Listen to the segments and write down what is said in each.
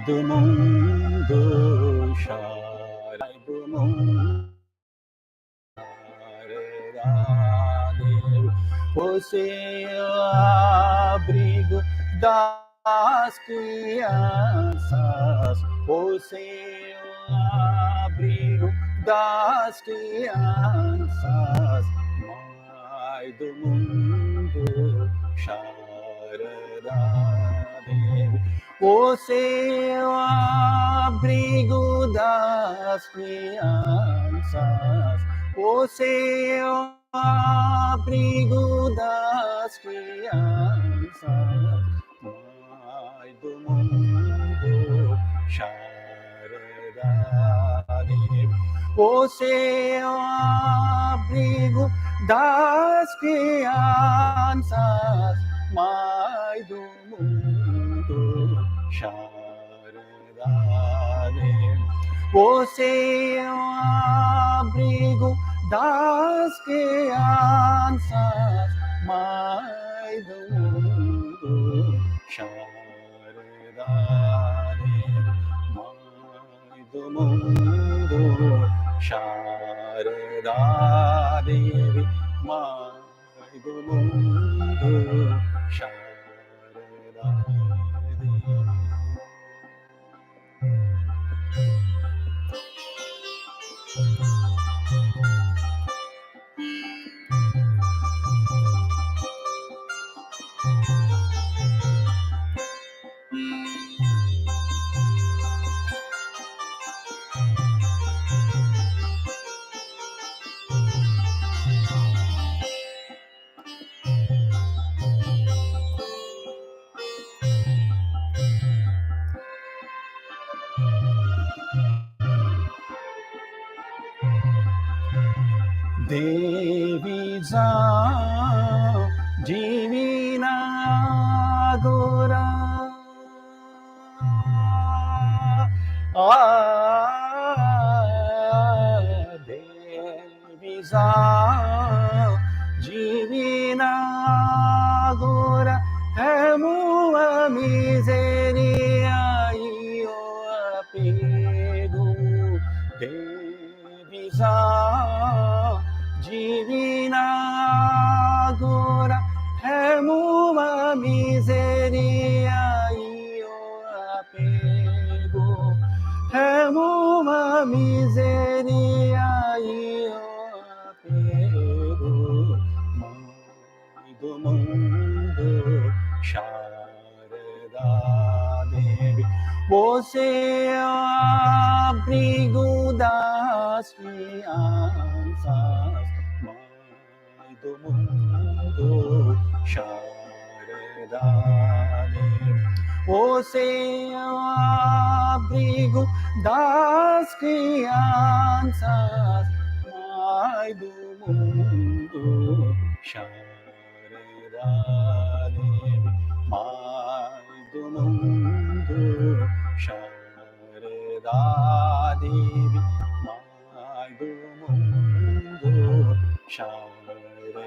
do mundo, Sharai do mundo, Sarada Devi. Você é o abrigo das crianças, você é o abrigo das crianças, Mãe do mundo, Sarada Devi. Você é o abrigo das crianças, você é o abrigo das crianças, Mãe do mundo, Sarada Devi. Você é o abrigo das crianças, Mãe do mundo, Sarada Devi. Você é o abrigo das crianças, Mãe do mundo, Sarada Devi. Mãe do mundo, Sarada Devi. Mãe do mundo, Sarada Devi. Divisão divina agora, divisão divina agora, amo a miséria e o apego, divisão divina agora, amo a miséria e o apego, amo a miséria e o apego, Mãe do mundo, Sarada Devi. Você é o abrigo das crianças, Mãe do mundo, Sarada Devi. Você é o abrigo das crianças, Mãe do mundo, Sarada Devi. Mãe do mundo, Sarada Devi. Mãe do mundo, Sarada Devi.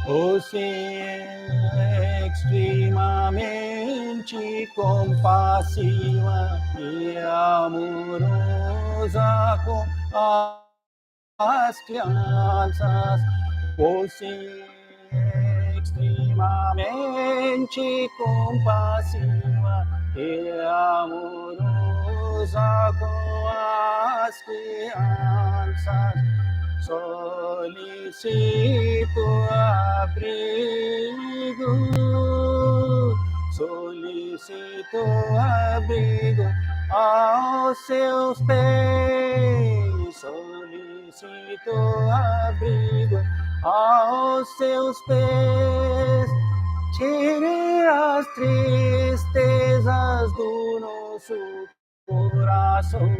Você é extremamente compassiva e amorosa com as crianças. Você é extremamente compassiva e amorosa com as crianças. Solicito abrigo, solicito abrigo aos seus pés, solicito solicito abrigo aos seus pés. Tire as tristezas do nosso coração.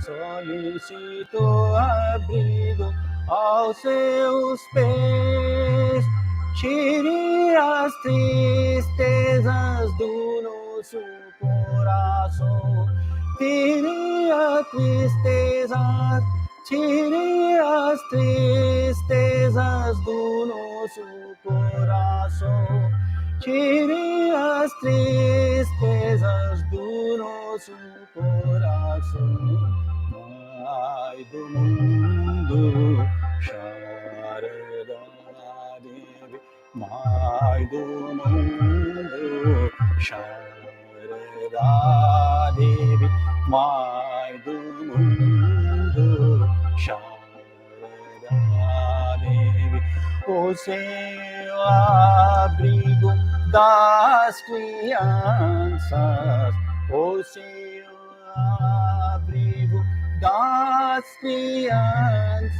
Solicito abrigo aos seus pés. Tire as tristezas do nosso coração. Tire as tristezas, tire as tristezas do nosso coração. Tire as tristezas do nosso coração. Mãe do mundo, SARADA DEVI. Mãe do mundo, SARADA DEVI. Mãe do mundo, SARADA DEVI. O seu abrigo das crianças, o seu abrigo das crianças,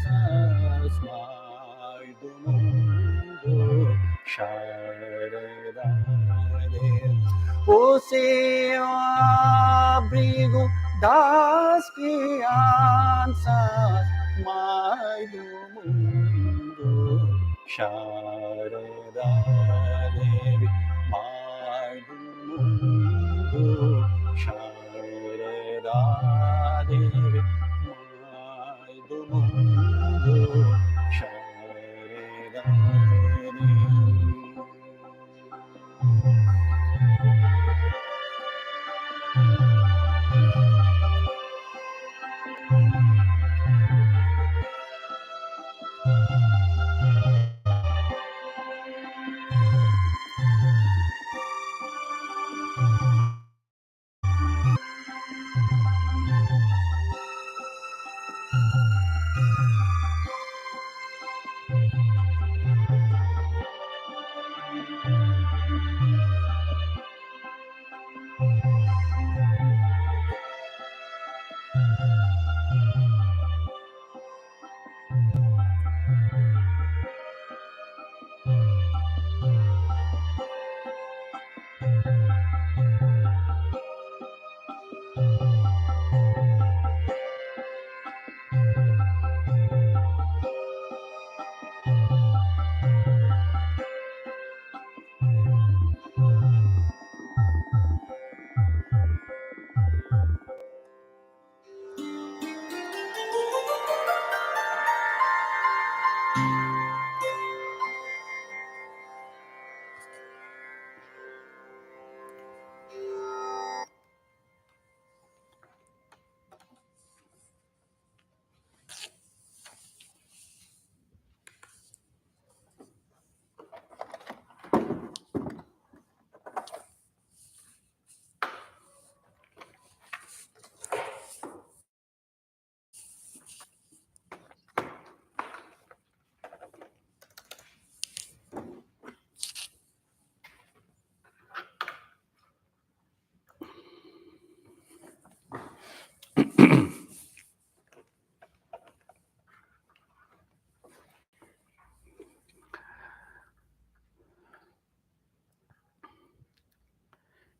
Mãe do mundo, SARADA DEVI. O seu abrigo das crianças, Mãe do mundo, SARADA DEVI. Mãe do mundo, SARADA DEVI. Mãe do mundo, SARADA DEVI.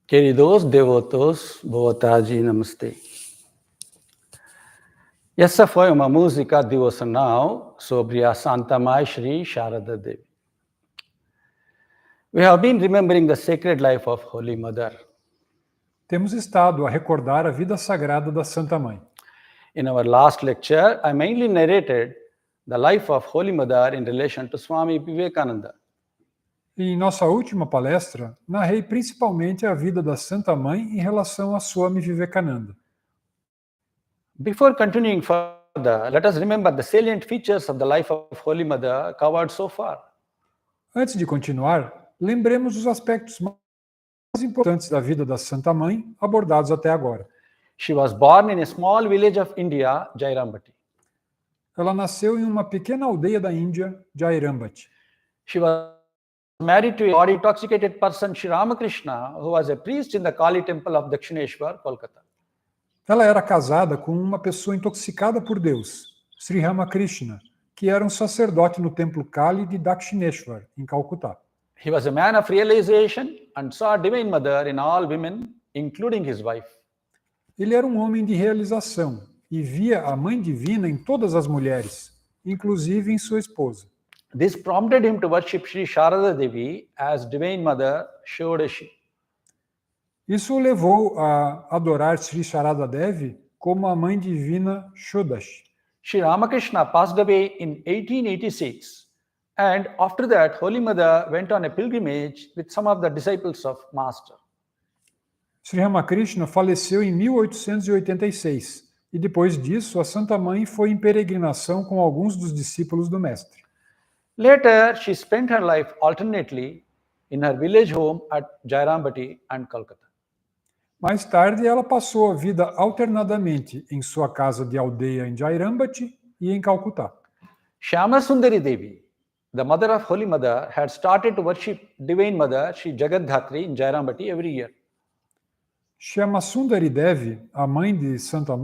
Queridos devotos, boa tarde, namastê. Essa foi uma música devocional sobre a Santa Mãe Shri SARADA DEVI. We have been remembering the sacred life of Holy Mother. Temos estado a recordar a vida sagrada da Santa Mãe. In our last lecture, I mainly narrated the life of Holy Mother in relation to Swami Vivekananda. E em nossa última palestra, narrei principalmente a vida da Santa Mãe em relação a Swami Vivekananda. Before continuing further, let us remember the salient features of the life of Holy Mother covered so far. Antes de continuar, lembremos os aspectos mais importantes da vida da Santa Mãe abordados até agora. She was born in a small village of India, Jairambati. Ela nasceu em uma pequena aldeia da Índia, Jairambati. She was married to a intoxicated person, Sri Ramakrishna, who was a priest in the Kali temple of Dakshineshwar, Kolkata. Ela era casada com uma pessoa intoxicada por Deus, Sri Ramakrishna, que era um sacerdote no templo Kali de Dakshineshwar, em Calcutá. He was a man of realization and saw a Divine Mother in all women, including his wife. Ele era um homem de realização e via a Mãe Divina em todas as mulheres, inclusive em sua esposa. This prompted him to worship Sri SARADA DEVI as Divine Mother Shodashi. Isso o levou a adorar Sri SARADA DEVI como a Mãe Divina Shodashi. Sri Ramakrishna passed away in 1886, and after that, Holy Mother went on a pilgrimage with some of the disciples of Master. Sri Ramakrishna faleceu em 1886 e depois disso a Santa Mãe foi em peregrinação com alguns dos discípulos do Mestre. Later, she spent her life alternately in her village home at Jairambati and Kolkata. Mais tarde, ela passou a vida alternadamente em sua casa de aldeia em Jairambati e em Calcutá. Shyama Sundari Devi, the mother of Holy Mother, had started to worship Divine Mother Sri Jagadhatri in Jairambati every year. Shyama Sundari Devi, a mãe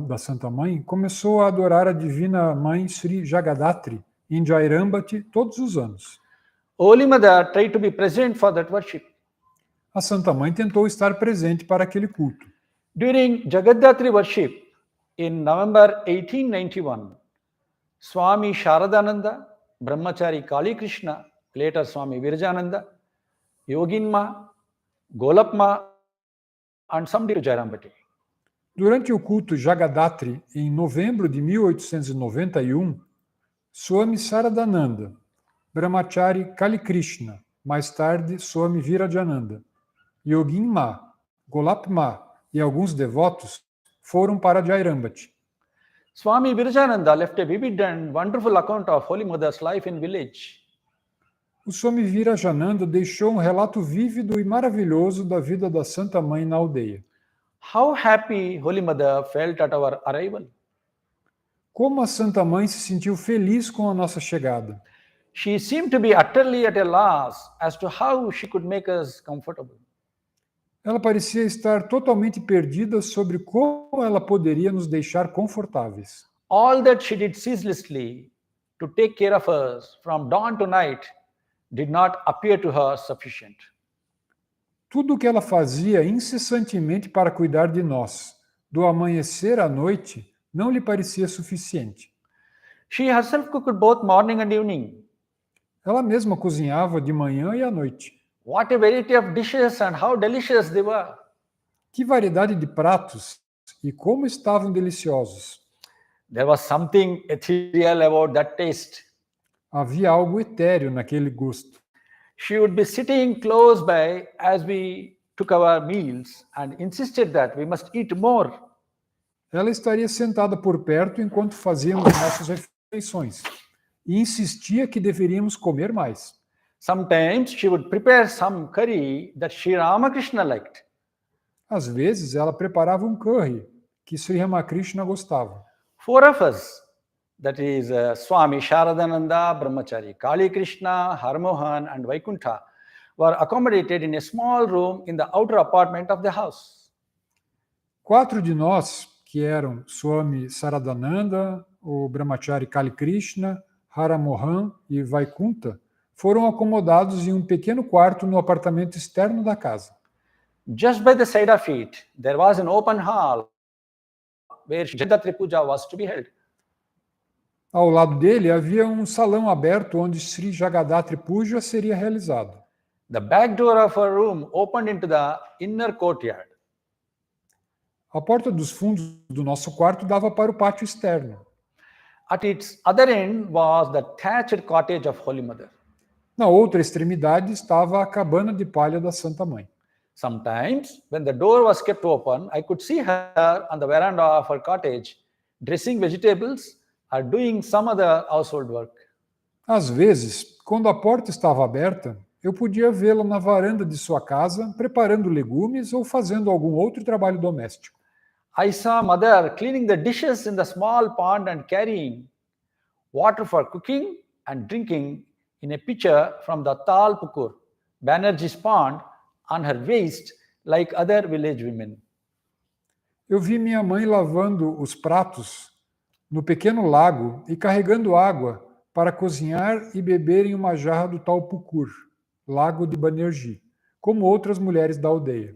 da Santa Mãe, começou a adorar a Divina Mãe Sri Jagadhatri em Jairambati todos os anos. Holy Mother tried to be present for that worship. A Santa Mãe tentou estar presente para aquele culto. During Jagadhatri worship in November 1891, Swami Sharadananda, Brahmachari Kali Krishna, later Swami Vivekananda, Yoginma, Golapma, and somebody to Jairambati. Durante o culto Jagadhatri, em novembro de 1891, Swami Saradananda, Brahmachari Kali Krishna, mais tarde Swami Vivekananda, Yoginma, Golapma e alguns devotos foram para Jairambati. Swami Vivekananda left a vivid and wonderful account of Holy Mother's life in village. O Swami Vivekananda deixou um relato vívido e maravilhoso da vida da Santa Mãe na aldeia. How happy Holy Mother felt at our arrival. Como a Santa Mãe se sentiu feliz com a nossa chegada. She seemed to be utterly at a loss as to how she could make us comfortable. Ela parecia estar totalmente perdida sobre como ela poderia nos deixar confortáveis. All that she did ceaselessly to take care of us from dawn to night did not appear to her sufficient. Tudo o que ela fazia incessantemente para cuidar de nós, do amanhecer à noite, não lhe parecia suficiente. She herself cooked both morning and evening. Ela mesma cozinhava de manhã e à noite. What a variety of dishes and how delicious they were. Que variedade de pratos e como estavam deliciosos. There was something ethereal about that taste. Havia algo etéreo naquele gosto. She would be sitting close by as we took our meals and insisted that we must eat more. Ela estaria sentada por perto enquanto fazíamos nossas refeições e insistia que deveríamos comer mais. Sometimes she would prepare some curry that Sri Ramakrishna liked. Às vezes, ela preparava um curry que Sri Ramakrishna gostava. 4 of us, that is Swami Sharadananda, Brahmachari Kali Krishna, Harmohan, and Vaikuntha, were accommodated in a small room in the outer apartment of the house. 4 de nós, que eram Swami Saradananda, o Brahmachari Kali Krishna, Haramohan e Vaikuntha, foram acomodados em um pequeno quarto no apartamento externo da casa. Just by the side of it, there was an open hall where Jagadhatri Puja was to be held. Ao lado dele havia um salão aberto onde Sri Jagadhatri Puja seria realizado. The back door of her room opened into the inner courtyard. A porta dos fundos do nosso quarto dava para o pátio externo. At its other end was the thatched cottage of Holy Mother. Na outra extremidade estava a cabana de palha da Santa Mãe. Sometimes, when the door was kept open, I could see her on the veranda of her cottage, dressing vegetables or doing some other household work. Às vezes, quando a porta estava aberta, eu podia vê-la na varanda de sua casa, preparando legumes ou fazendo algum outro trabalho doméstico. I saw Mother cleaning the dishes in the small pond and carrying water for cooking and drinking in a pitcher from the Talpukur, Banerjee's pond, on her waist like other village women. Eu vi minha mãe lavando os pratos no pequeno lago e carregando água para cozinhar e beber em uma jarra do tal Pukur, lago de Banerjee, como outras mulheres da aldeia.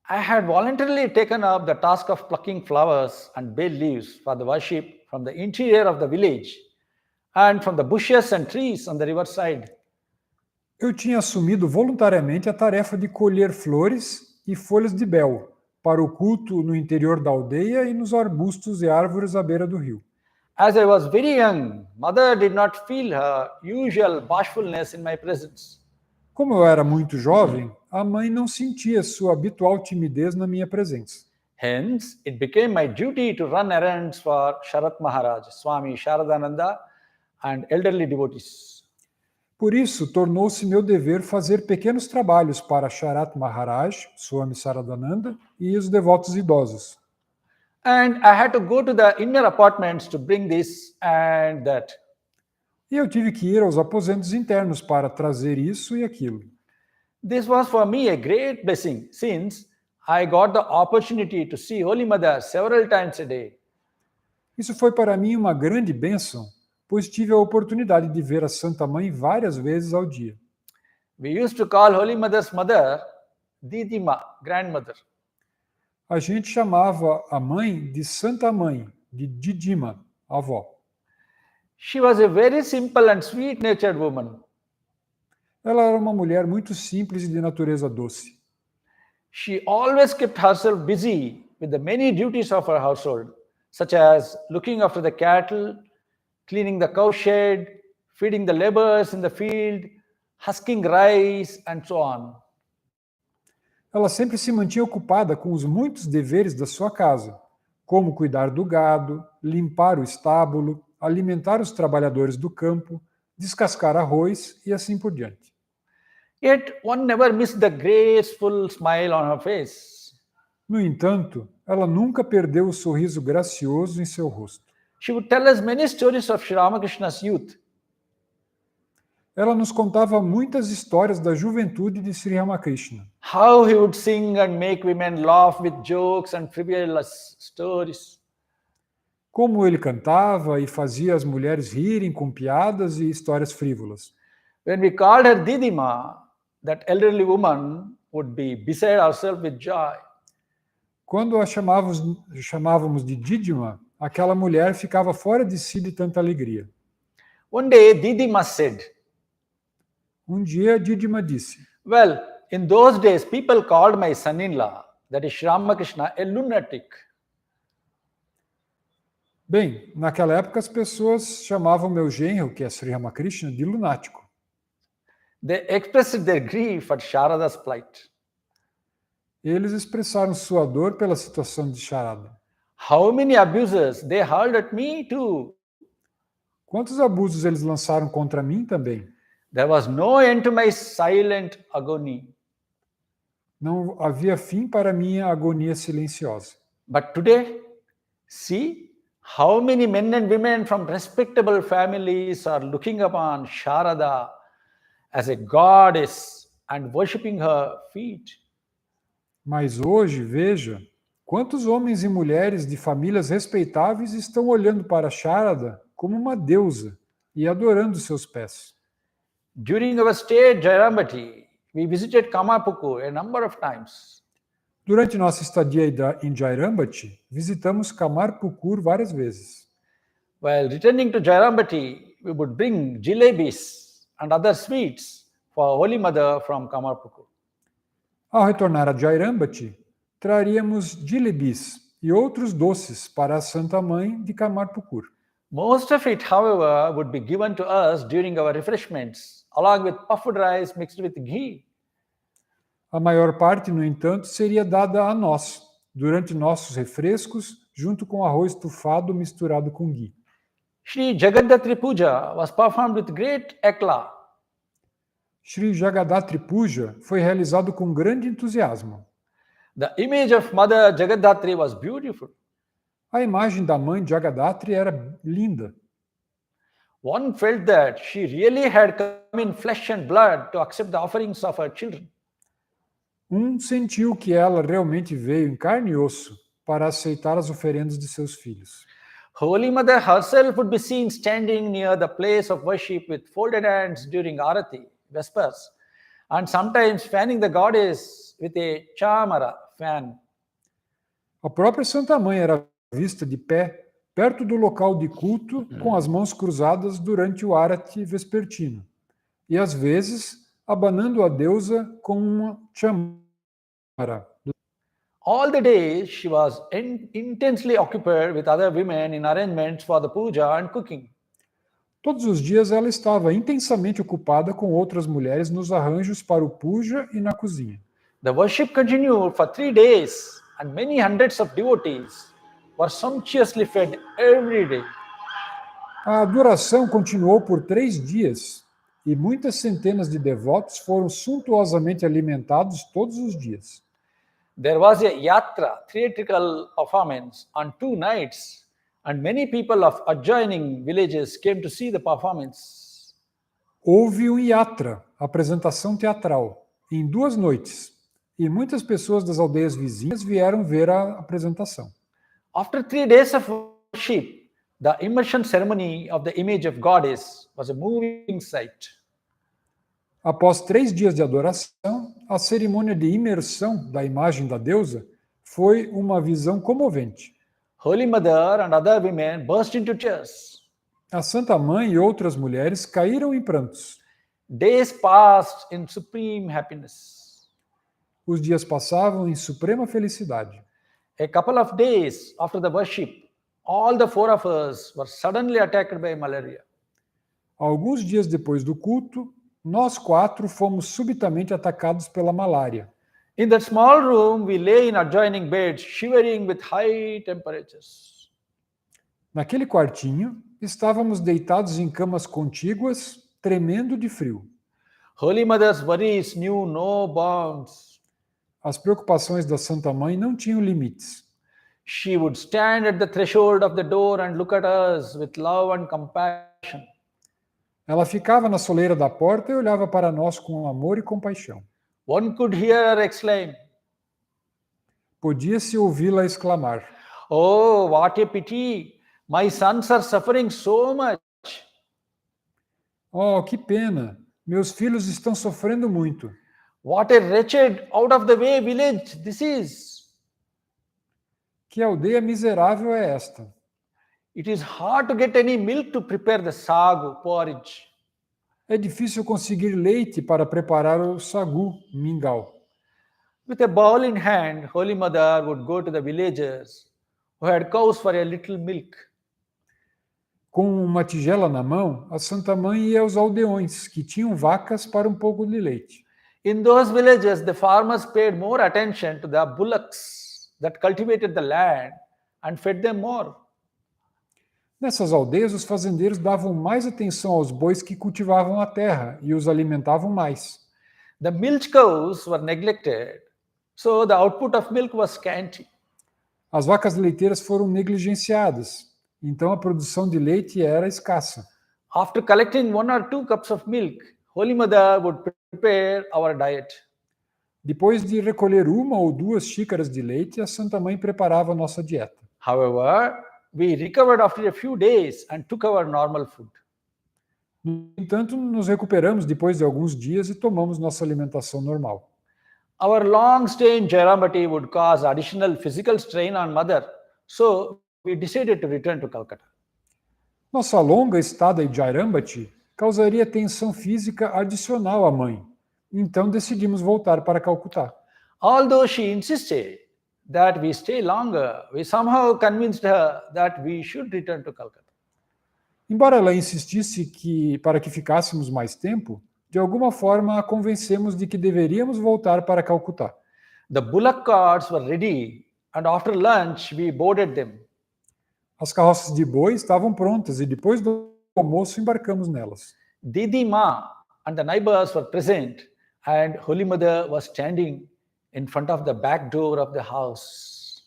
I had voluntarily taken up the task of plucking flowers and bay leaves for the worship from the interior of the village and from the bushes and trees on the riverside. Eu tinha assumido voluntariamente a tarefa de colher flores e folhas de bel para o culto no interior da aldeia e nos arbustos e árvores à beira do rio. As I was very young, mother did not feel her usual bashfulness in my presence. Como eu era muito jovem, a mãe não sentia sua habitual timidez na minha presença. Hence, it became my duty to run errands for Sharat Maharaj, Swami Sharadananda, and elderly devotees. Por isso, tornou-se meu dever fazer pequenos trabalhos para Sharat Maharaj, Swami Saradananda, e os devotos idosos. And I had to go to the inner apartments to bring this and that. E eu tive que ir aos aposentos internos para trazer isso e aquilo. This was for me a great blessing since I got the opportunity to see Holy Mother several times a day. Isso foi para mim uma grande bênção, pois tive a oportunidade de ver a Santa Mãe várias vezes ao dia. We used to call Holy Mother's mother Didima, grandmother. A gente chamava a mãe de Santa Mãe, de Didima, avó. She was a very simple and sweet-natured woman. Ela era uma mulher muito simples e de natureza doce. She always kept herself busy with the many duties of her household, such as looking after the cattle, cleaning the cowshed, feeding the laborers in the field, husking rice, and so on. Ela sempre se mantinha ocupada com os muitos deveres da sua casa, como cuidar do gado, limpar o estábulo, alimentar os trabalhadores do campo, descascar arroz e assim por diante. Yet one never missed the graceful smile on her face. No entanto, ela nunca perdeu o sorriso gracioso em seu rosto. She would tell us many stories of Sri Ramakrishna's youth. Ela nos contava muitas histórias da juventude de Sri Ramakrishna. How he would sing and make women laugh with jokes and frivolous stories. Como ele cantava e fazia as mulheres rirem com piadas e histórias frívolas. When we called her Didima, that elderly woman would be beside herself with joy. Quando a chamávamos de Didima, aquela mulher ficava fora de si de tanta alegria. One day, Didima said, Um dia, Didima disse: well, in those days, people called my son-in-law, that is Sri Ramakrishna, a lunatic. Bem, naquela época as pessoas chamavam meu genro, que é Sri Ramakrishna, de lunático. They expressed their grief at Sharada's plight. Eles expressaram sua dor pela situação de Sharada. How many abuses they hurled at me too. Quantos abusos eles lançaram contra mim também? There was no end to my silent agony. Não havia fim para minha agonia silenciosa. But today, see how many men and women from respectable families are looking upon Sharada as a goddess and worshipping her feet. Mas hoje, veja, quantos homens e mulheres de famílias respeitáveis estão olhando para Sharada como uma deusa e adorando seus pés. During our stay at Jairambati, we visited Kamapuku a number of times. Durante nossa estadia em Jairambati, visitamos Kamarpukur várias vezes. While returning to Jairambati, we would bring jalebis and other sweets for Holy Mother from Kamarpuku. Ao retornar a Jairambati, traríamos jalebis e outros doces para a Santa Mãe de Kamarpukur. Most of it, however, would be given to us during our refreshments, along with puffed rice mixed with ghee. A maior parte, no entanto, seria dada a nós, durante nossos refrescos, junto com arroz tufado misturado com ghee. Shri Jagaddatri Puja was performed with great eclat. Shri Jagadatri Puja foi realizado com grande entusiasmo. The image of Mother Jagaddatri was beautiful. A imagem da mãe Jagadatri era linda. One felt that she really had come in flesh and blood to accept the offerings of her children. Sentiu que ela realmente veio em carne e osso para aceitar as oferendas de seus filhos. Holy Mother herself would be seen standing near the place of worship with folded hands during Arati, Vespers, and sometimes fanning the goddess with a chamara fan. A própria Santa Mãe era vista de pé, perto do local de culto, com as mãos cruzadas durante o Arati vespertino, e às vezes abanando a deusa com uma chamara. All the days she was intensely occupied with other women in arrangements for the puja and cooking. Todos os dias ela estava intensamente ocupada com outras mulheres nos arranjos para o puja e na cozinha. The worship continued for 3 days, and many hundreds of devotees were sumptuously fed every day. A adoração continuou por 3 dias e muitas centenas de devotos foram suntuosamente alimentados todos os dias. There was a yatra, theatrical performance, on 2 nights, and many people of adjoining villages came to see the performance. Houve um yatra, apresentação teatral, em 2 noites, e muitas pessoas das aldeias vizinhas vieram ver a apresentação. After 3 days of worship, the immersion ceremony of the image of goddess was a moving sight. Após 3 dias de adoração, a cerimônia de imersão da imagem da deusa foi uma visão comovente. Holy Mother and other women burst into tears. A Santa Mãe e outras mulheres caíram em prantos. Days passed in supreme happiness. Os dias passavam em suprema felicidade. A couple of days after the worship, all the 4 of us were suddenly attacked by malaria. Alguns dias depois do culto, nós 4 fomos subitamente atacados pela malária. In that small room, we lay in adjoining beds, shivering with high temperatures. Naquele quartinho, estávamos deitados em camas contíguas, tremendo de frio. Holy Mother's worries knew no bounds. As preocupações da Santa Mãe não tinham limites. She would stand at the threshold of the door and look at us with love and compassion. Ela ficava na soleira da porta e olhava para nós com amor e compaixão. One could hear her exclaim, Podia-se ouvi-la exclamar: "Oh, what a pity! My sons are suffering so much." Oh, que pena! Meus filhos estão sofrendo muito. What a wretched, out of the way village this is. Que aldeia miserável é esta? It is hard to get any milk to prepare the sagu porridge. É difícil conseguir leite para preparar o sagu, mingau. With a bowl in hand, Holy Mother would go to the villagers who had cows for a little milk. Com uma tigela na mão, a Santa Mãe ia aos aldeões, que tinham vacas para um pouco de leite. In those villages, the farmers paid more attention to the bullocks that cultivated the land and fed them more. Nessas aldeias, os fazendeiros davam mais atenção aos bois que cultivavam a terra e os alimentavam mais. The milch cows were neglected, so the output of milk was scanty. As vacas leiteiras foram negligenciadas, então a produção de leite era escassa. After collecting 1 or 2 cups of milk, Holy Mother would prepare our diet. Depois de recolher 1 ou 2 xícaras de leite, a Santa Mãe preparava a nossa dieta. However, we recovered after a few days and took our normal food. No entanto, nos recuperamos depois de alguns dias e tomamos nossa alimentação normal. Our long stay in Jairambati would cause additional physical strain on Mother, so we decided to return to Calcutta. Nossa longa estada em Jairambati causaria tensão física adicional à mãe, então decidimos voltar para Calcutá. Although she insisted that we stay longer, we somehow convinced her that we should return to Calcutta. Embora ela insistisse para que ficássemos mais tempo, de alguma forma a convencemos de que deveríamos voltar para Calcutá. The bullock carts were ready, and after lunch we boarded them. As carroças de boi estavam prontas e depois do almoço embarcamos nelas. Didi Ma and the neighbors were present, and Holy Mother was standing in front of the back door of the house.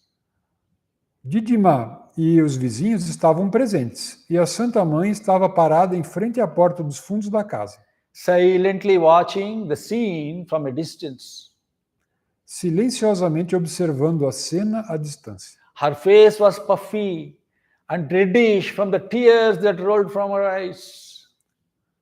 Didimá e os vizinhos estavam presentes, e a Santa Mãe estava parada em frente à porta dos fundos da casa, silently watching the scene from a distance. silenciosamente observando a cena à distância. Her face was puffy and reddish from the tears that rolled from her eyes.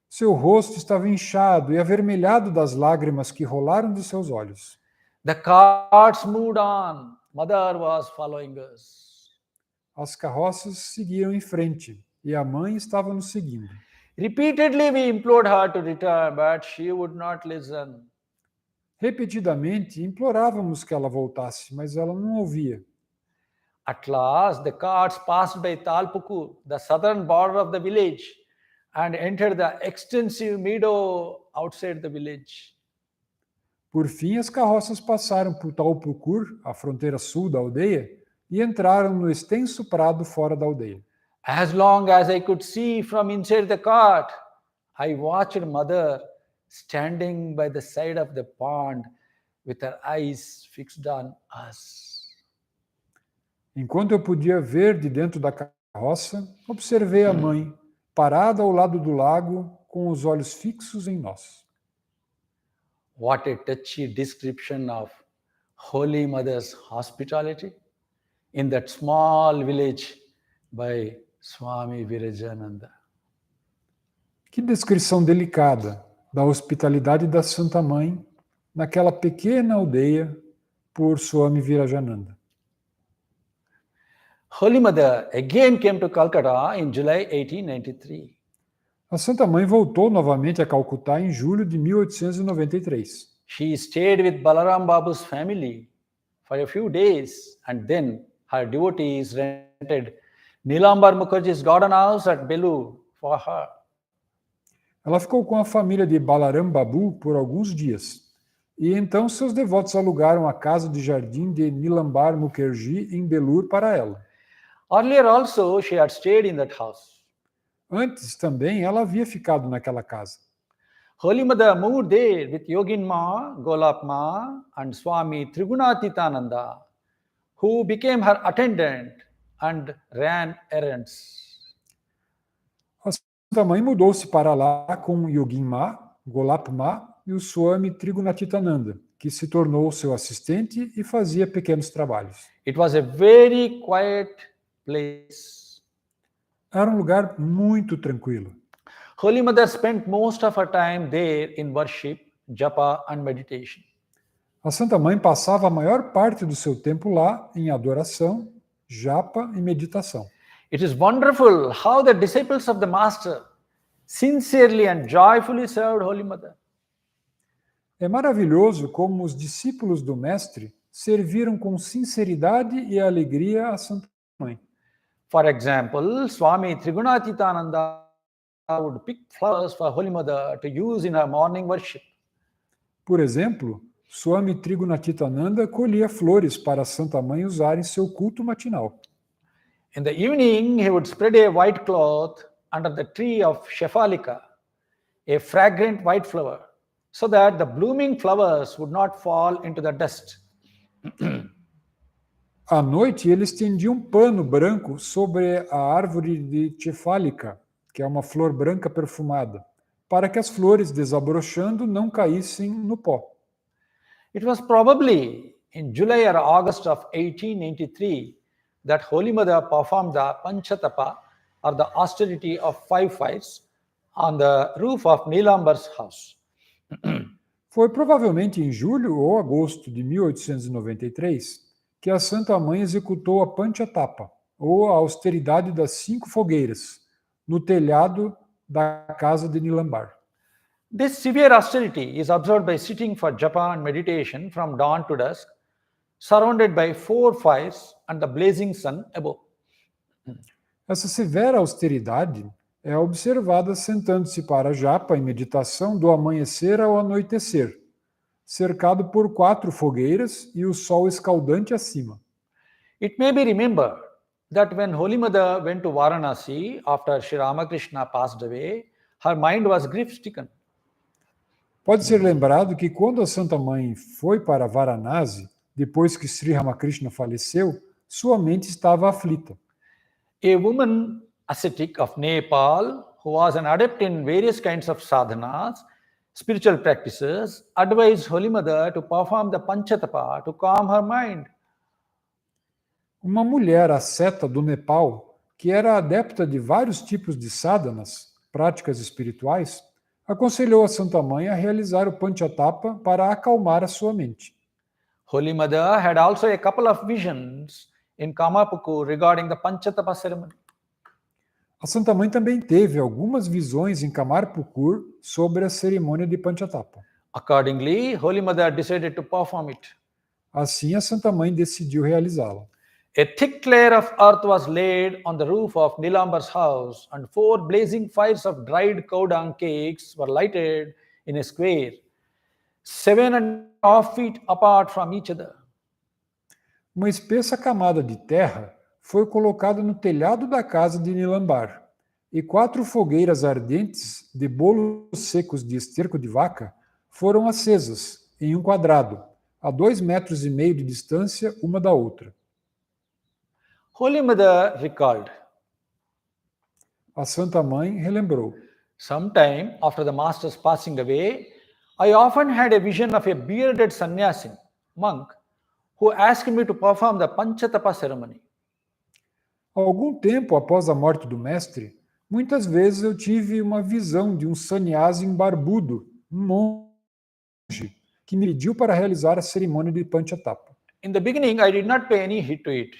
Seu rosto estava inchado e avermelhado das lágrimas que rolaram de seus olhos. The carts moved on. Mother was following us. As carroças seguiam em frente e a mãe estava nos seguindo. Repeatedly we implored her to return, but she would not listen. Repetidamente implorávamos que ela voltasse, mas ela não ouvia. At last, the carts passed by Talpukur, the southern border of the village, and entered the extensive meadow outside the village. Por fim, as carroças passaram por Talpukur, a fronteira sul da aldeia, e entraram no extenso prado fora da aldeia. As long as I could see from inside the cart, I watched mother standing by the side of the pond with her eyes fixed on us. Enquanto eu podia ver de dentro da carroça, observei a mãe, parada ao lado do lago, com os olhos fixos em nós. What a touchy description of Holy Mother's hospitality in that small village by Swami Vivekananda. Que descrição delicada da hospitalidade da Santa Mãe naquela pequena aldeia por Swami Vivekananda. Holy Mother again came to Calcutta in July 1893. A Santa Mãe voltou novamente a Calcutá em julho de 1893. She stayed with Balaram Babu's family for a few days, and then her devotees rented Nilambar Mukherjee's garden house at Belur for her. Ela ficou com a família de Balaram Babu por alguns dias, e então seus devotos alugaram a casa de jardim de Nilambar Mukherjee em Belur para ela. Earlier also, she had stayed in that house. Antes também ela havia ficado naquela casa. Holy Mother moved there with Yogin Ma, Golap Ma, and Swami Trigunatitananda, who became her attendant and ran errands. A Santa Mãe mudou-se para lá com Yogin Ma, Golap Ma e o Swami Trigunatitananda, que se tornou seu assistente e fazia pequenos trabalhos. It was a very quiet place. Era um lugar muito tranquilo. Holy Mother spent most of her time there in worship, japa and meditation. A Santa Mãe passava a maior parte do seu tempo lá em adoração, japa e meditação. It is wonderful how the disciples of the Master sincerely and joyfully served Holy Mother. É maravilhoso como os discípulos do Mestre serviram com sinceridade e alegria a Santa Mãe. For example, Swami Trigunatitananda would pick flowers for Holy Mother to use in her morning worship. Por exemplo, Swami Trigunatitananda colhia flores para a Santa Mãe usar em seu culto matinal. In the evening, he would spread a white cloth under the tree of Shefalika, a fragrant white flower, so that the blooming flowers would not fall into the dust. À noite, ele estendia um pano branco sobre a árvore de Shefalika, que é uma flor branca perfumada, para que as flores desabrochando não caíssem no pó. It was probably in July or August of 1893 that Holy Mother performed the Panchatapa, or the austerity of 5 fires, on the roof of Nilambar's house. Foi provavelmente em julho ou agosto de 1893 que a Santa Mãe executou a Panchatapa, ou a austeridade das 5 fogueiras, no telhado da casa de Nilambar. This severe austerity is observed by sitting for japa and meditation from dawn to dusk, surrounded by 4 fires and the blazing sun above. Essa severa austeridade é observada sentando-se para japa e meditação do amanhecer ao anoitecer, cercado por 4 fogueiras e o sol escaldante acima. It may be remembered that when Holy Mother went to Varanasi after Sri Ramakrishna passed away, her mind was grief-stricken. Pode ser lembrado que quando a Santa Mãe foi para Varanasi, depois que Sri Ramakrishna faleceu, sua mente estava aflita. A woman ascetic of Nepal, who was an adept in various kinds of sadhanas, spiritual practices, advised Holy Mother to perform the Panchatapa to calm her mind. Uma mulher asceta do Nepal, que era adepta de vários tipos de sadhanas, práticas espirituais, aconselhou a Santa Mãe a realizar o Panchatapa para acalmar a sua mente. Holy Mother had also a couple of visions in Kamapuku regarding the Panchatapa ceremony. A Santa Mãe também teve algumas visões em Kamarpukur sobre a cerimônia de Panchatapa. Accordingly, Holy Mother decided to perform it. Assim, a Santa Mãe decidiu realizá-la. A thick layer of earth was laid on the roof of Nilambar's house, and 4 blazing fires of dried cow dung cakes were lighted in a square, 7.5 feet apart from each other. Uma espessa camada de terra foi colocada no telhado da casa de Nilambar, e 4 fogueiras ardentes de bolos secos de esterco de vaca foram acesas em um quadrado, a 2,5 metros de distância uma da outra. Holy Mother recalled, A Santa Mãe relembrou. sometime after the Master's passing away, I often had a vision of a bearded sannyasin, monk, who asked me to perform the Panchatapa ceremony. Algum tempo após a morte do mestre, muitas vezes eu tive uma visão de um sannyasin barbudo, um monge, que me pediu para realizar a cerimônia de Panchatapa. In the beginning, I did not pay any heed to it.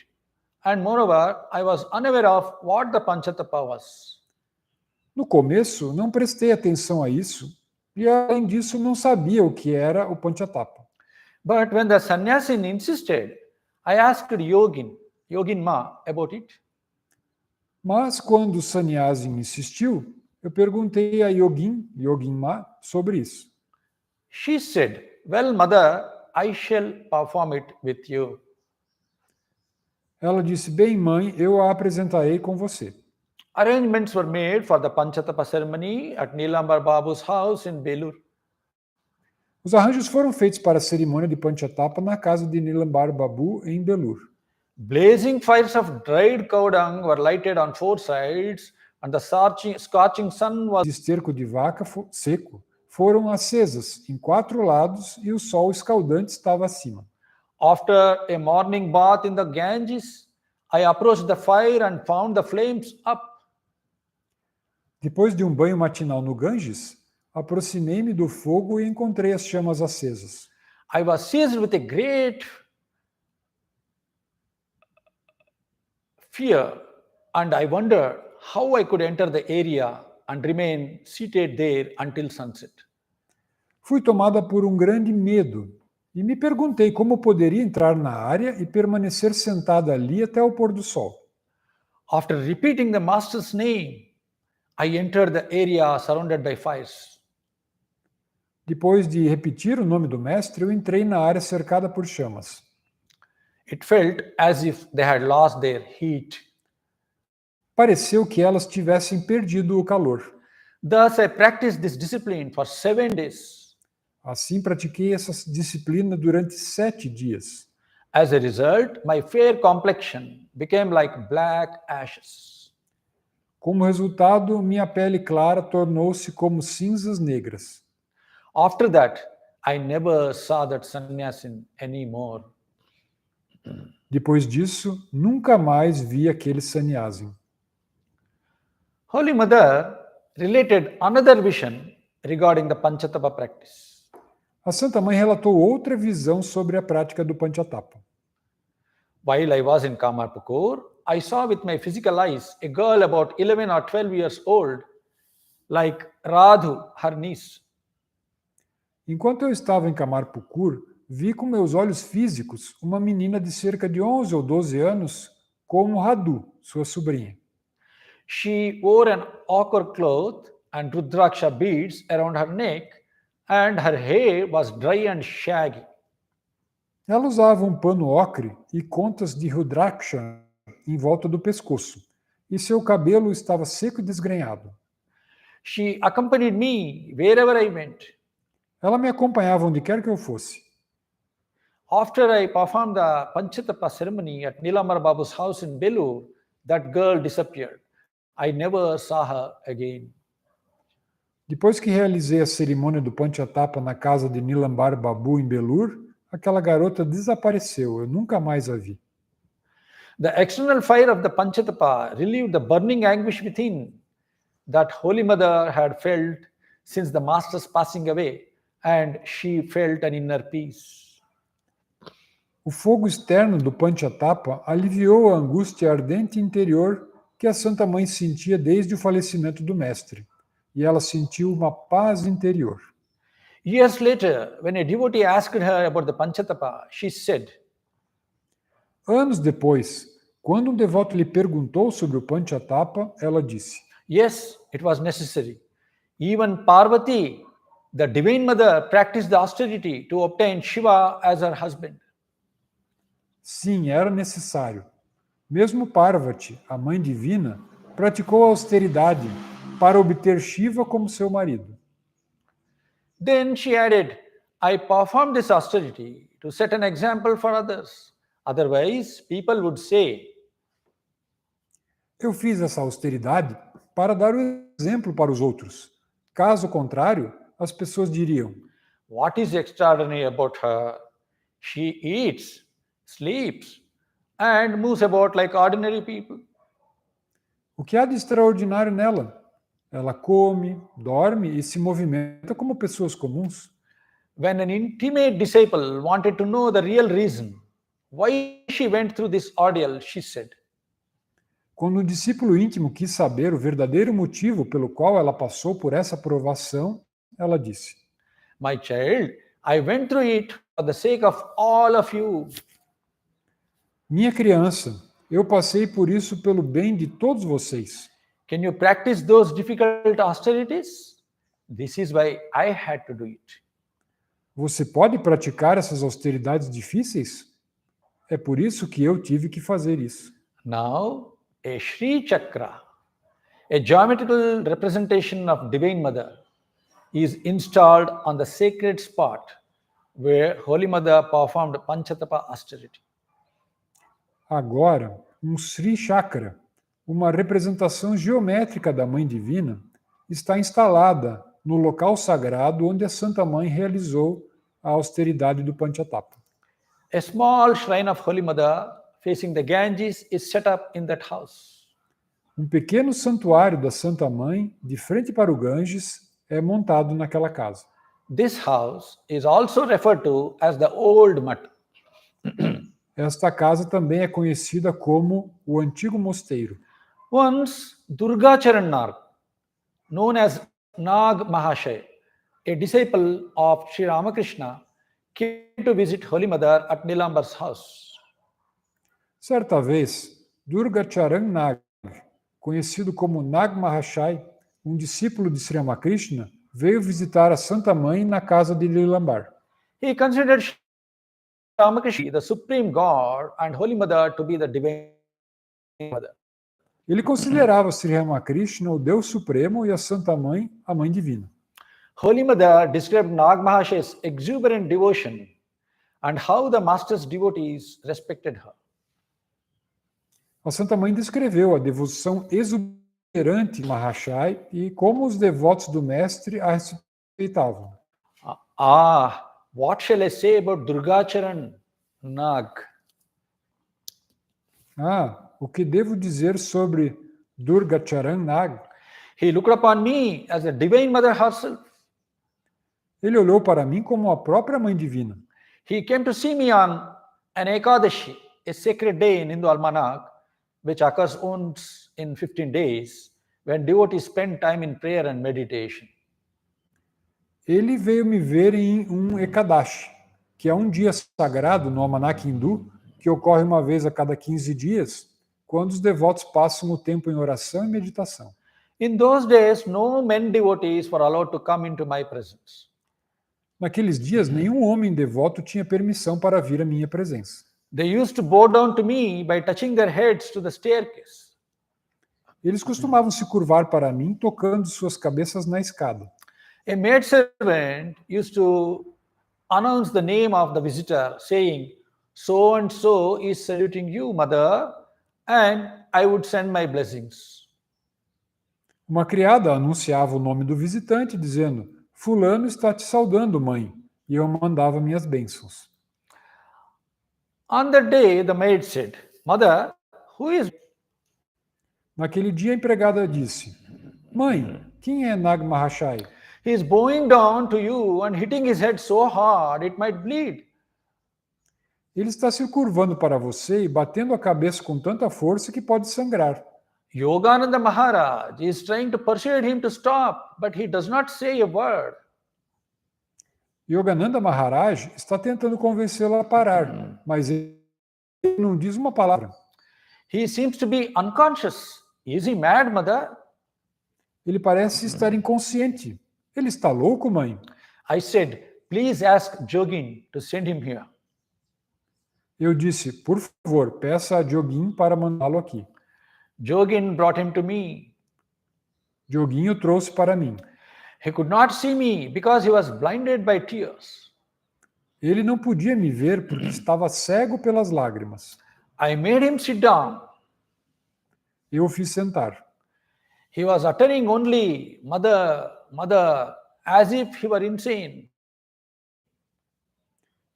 And moreover, I was unaware of what the Panchatapa was. No começo, não prestei atenção a isso, e além disso, não sabia o que era o Panchatapa. But when the sannyasin insisted, I asked Yogin Ma, about it. Mas quando o sannyasin insistiu, eu perguntei a Yogin Ma, sobre isso. She said, well, Mother, I shall perform it with you. Ela disse, bem, mãe, eu a apresentarei com você. Arrangements were made for the Panchatapa ceremony at Nilambar Babu's house in Belur. Os arranjos foram feitos para a cerimônia de Panchatapa na casa de Nilambar Babu, em Belur. Blazing fires of dried cow dung were lighted on 4 sides, and the scorching sun was De esterco de vaca seco foram acesas em 4 lados e o sol escaldante estava acima. After a morning bath in the Ganges, I approached the fire and found the flames up. Depois de um banho matinal no Ganges, aproximei-me do fogo e encontrei as chamas acesas. I was seized with a great fear, and I wondered how I could enter the area and remain seated there until sunset. Fui tomada por um grande medo e me perguntei como poderia entrar na área e permanecer sentada ali até o pôr do sol. After repeating the Master's name, I entered the area surrounded by fires. Depois de repetir o nome do mestre, eu entrei na área cercada por chamas. It felt as if they had lost their heat. Pareceu que elas tivessem perdido o calor. Thus, I practiced this discipline for 7 days. Assim, pratiquei essa disciplina durante 7 dias. As a result, my fair complexion became like black ashes. Como resultado, minha pele clara tornou-se como cinzas negras. After that, I never saw that sannyasin anymore. Depois disso, nunca mais vi aquele sannyasin. Holy Mother related another vision regarding the Panchatapa practice. A Santa Mãe relatou outra visão sobre a prática do Panchatapa. While I was in Kamarpukur, I saw with my physical eyes a girl about 11 or 12 years old, like Radhu, her niece. Enquanto eu estava em Kamarpukur, vi com meus olhos físicos uma menina de cerca de 11 ou 12 anos, como Radhu, sua sobrinha. She wore an ochre cloth and Rudraksha beads around her neck, and her hair was dry and shaggy. Ela usava um pano ocre e contas de Rudraksha em volta do pescoço, e seu cabelo estava seco e desgrenhado. She accompanied me wherever I went. Ela me acompanhava onde quer que eu fosse. After I performed the Panchatapa ceremony at Nilambar Babu's house in Belur, that girl disappeared. I never saw her again. Depois que realizei a cerimônia do Panchatapa na casa de Nilambar Babu em Belur, aquela garota desapareceu, eu nunca mais a vi. The external fire of the Panchatapa relieved the burning anguish within that Holy Mother had felt since the Master's passing away, and she felt an inner peace. O fogo externo do Panchatapa aliviou a angústia ardente interior que a Santa Mãe sentia desde o falecimento do Mestre, e ela sentiu uma paz interior. Years later, when a devotee asked her about the Panchatapa, she said, Anos depois, quando um devoto lhe perguntou sobre o Panchatapa, ela disse: yes, it was necessary. Even Parvati, the Divine Mother, practiced the austerity to obtain Shiva as her husband. Sim, era necessário. Mesmo Parvati, a Mãe Divina, praticou a austeridade para obter Shiva como seu marido. Then she added, I performed this austerity to set an example for others. Otherwise, people would say, Eu fiz essa austeridade para dar o exemplo para os outros. Caso contrário, as pessoas diriam: what is extraordinary about her? She eats, sleeps, and moves about like ordinary people. O que há de extraordinário nela? Ela come, dorme e se movimenta como pessoas comuns. When an intimate disciple wanted to know the real reason why she went through this ordeal, she said, Quando um discípulo íntimo quis saber o verdadeiro motivo pelo qual ela passou por essa provação, ela disse: my child, I went through it for the sake of all of you. Minha criança, eu passei por isso pelo bem de todos vocês. Can you practice those difficult austerities? This is why I had to do it. Você pode praticar essas austeridades difíceis? É por isso que eu tive que fazer isso. Now, a Sri Chakra, a geometrical representation of Divine Mother, is installed on the sacred spot where Holy Mother performed Panchatapa austerity. Agora, um Sri Chakra, uma representação geométrica da Mãe Divina, está instalada no local sagrado onde a Santa Mãe realizou a austeridade do Panchatapa. A small shrine of Holy Mother facing the Ganges is set up in that house. Um pequeno santuário da Santa Mãe, de frente para o Ganges, é montado naquela casa. This house is also referred to as the Old Math. Esta casa também é conhecida como o Antigo Mosteiro. Once, Durgacharan Nag, known as Nag Mahashay, a disciple of Sri Ramakrishna, came to visit Holy Mother at Nilambar's house. Certa vez, Durgacharan Nag, conhecido como Nag Mahashay, um discípulo de Sri Ramakrishna, veio visitar a Santa Mãe na casa de Nilambar. He considered Sri Ramakrishna the supreme God and Holy Mother to be the Divine Mother. Ele considerava Sri Ramakrishna o Deus Supremo e a Santa Mãe a Mãe Divina. Holy Mother described Nag Mahashay's exuberant devotion and how the Master's devotees respected her. A Santa Mãe descreveu a devoção exuberante de Mahashay e como os devotos do Mestre a respeitavam. What shall I say about Durgacharan Nag? O que devo dizer sobre Durgacharan Nag? He looked upon me as a Divine Mother herself. Ele olhou para mim como a própria Mãe Divina. He came to see me on an Ekadashi, a sacred day in Hindu almanac, which occurs once in 15 days, when devotees spend time in prayer and meditation. Ele veio me ver em um Ekadashi, que é um dia sagrado no almanaque hindu, que ocorre uma vez a cada 15 dias, quando os devotos passam o tempo em oração e meditação. In those days, no men devotees were allowed to come into my presence. Naqueles dias, nenhum homem devoto tinha permissão para vir à minha presença. They used to bow down to me by touching their heads to the staircase. Eles costumavam se curvar para mim, tocando suas cabeças na escada. A maidservant used to announce the name of the visitor, saying, so and so is saluting you, Mother, and I would send my blessings. Uma criada anunciava o nome do visitante, dizendo: fulano está te saudando, mãe, e eu mandava minhas bênçãos. On that day, the maid said, Mother, Who is? Naquele dia a empregada disse: Mãe, quem é Nag Mahashai? He is bowing down to you and hitting his head so hard it might bleed. Ele está se curvando para você e batendo a cabeça com tanta força que pode sangrar. Yogananda Maharaj is trying to persuade him to stop, but he does not say a word. Yogananda Maharaj está tentando convencê-lo a parar, mas ele não diz uma palavra. He seems to be unconscious. Is he mad, mother? Ele parece estar inconsciente. Ele está louco, mãe? I said, please ask Jogin to send him here. Eu disse, por favor, peça a Jogin para mandá-lo aqui. Jogin brought him to me. Jogin o trouxe para mim. He could not see me because he was blinded by tears. Ele não podia me ver porque estava cego pelas lágrimas. I made him sit down. Eu o fiz sentar. He was uttering only, mother, mother, as if he were insane.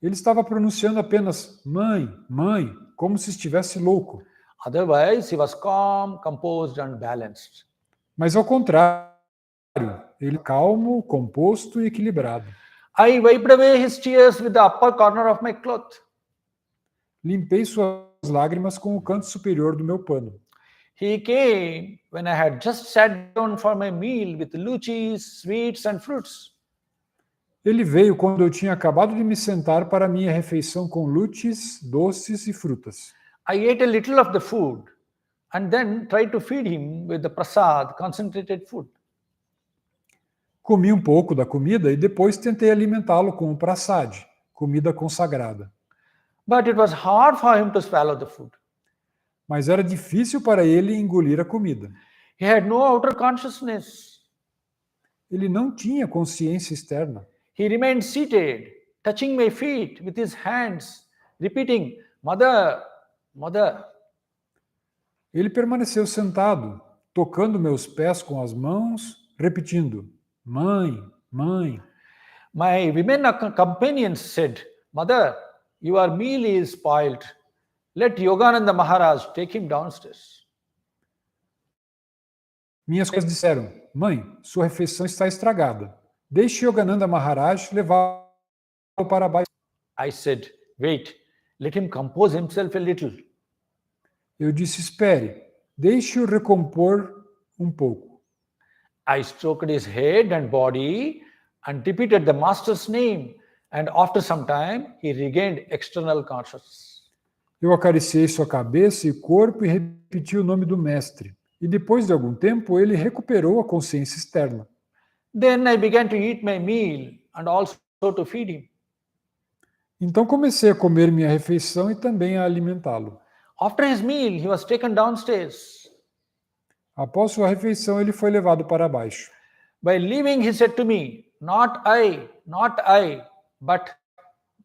Ele estava pronunciando apenas mãe, mãe, como se estivesse louco. Otherwise, he was calm, composed, and balanced. Mas ao contrário, ele calmo, composto e equilibrado. I wiped away his tears with the upper corner of my cloth. Limpei suas lágrimas com o canto superior do meu pano. He came when I had just sat down for my meal with luchis, sweets, and fruits. Ele veio quando eu tinha acabado de me sentar para a minha refeição com lutes, doces e frutas. I ate a little of the food and then tried to feed him with the prasad, concentrated food. Comi um pouco da comida e depois tentei alimentá-lo com o prasad, comida consagrada. But it was hard for him to swallow the food. Mas era difícil para ele engolir a comida. He had no outer consciousness. Ele não tinha consciência externa. He remained seated, touching my feet with his hands, repeating, Mother, Mother. Ele permaneceu sentado, tocando meus pés com as mãos, repetindo, Mãe, mãe. My women companions said, Mother, your meal is spoiled. Let Yogananda Maharaj take him downstairs. Minhas coisas disseram, Mãe, sua refeição está estragada. Deixe Yogananda Maharaj levá-lo para baixo. I said, wait, let him compose himself a little. Eu disse, espere, deixe-o recompor um pouco. I stroked his head and body and repeated the master's name, and after some time, he regained external consciousness. Eu acariciei sua cabeça e corpo e repeti o nome do mestre. E depois de algum tempo, ele recuperou a consciência externa. Then I began to eat my meal and also to feed him. Então comecei a comer minha refeição e também a alimentá-lo. After his meal, he was taken downstairs. Após sua refeição, ele foi levado para baixo. By leaving, he said to me, not I, but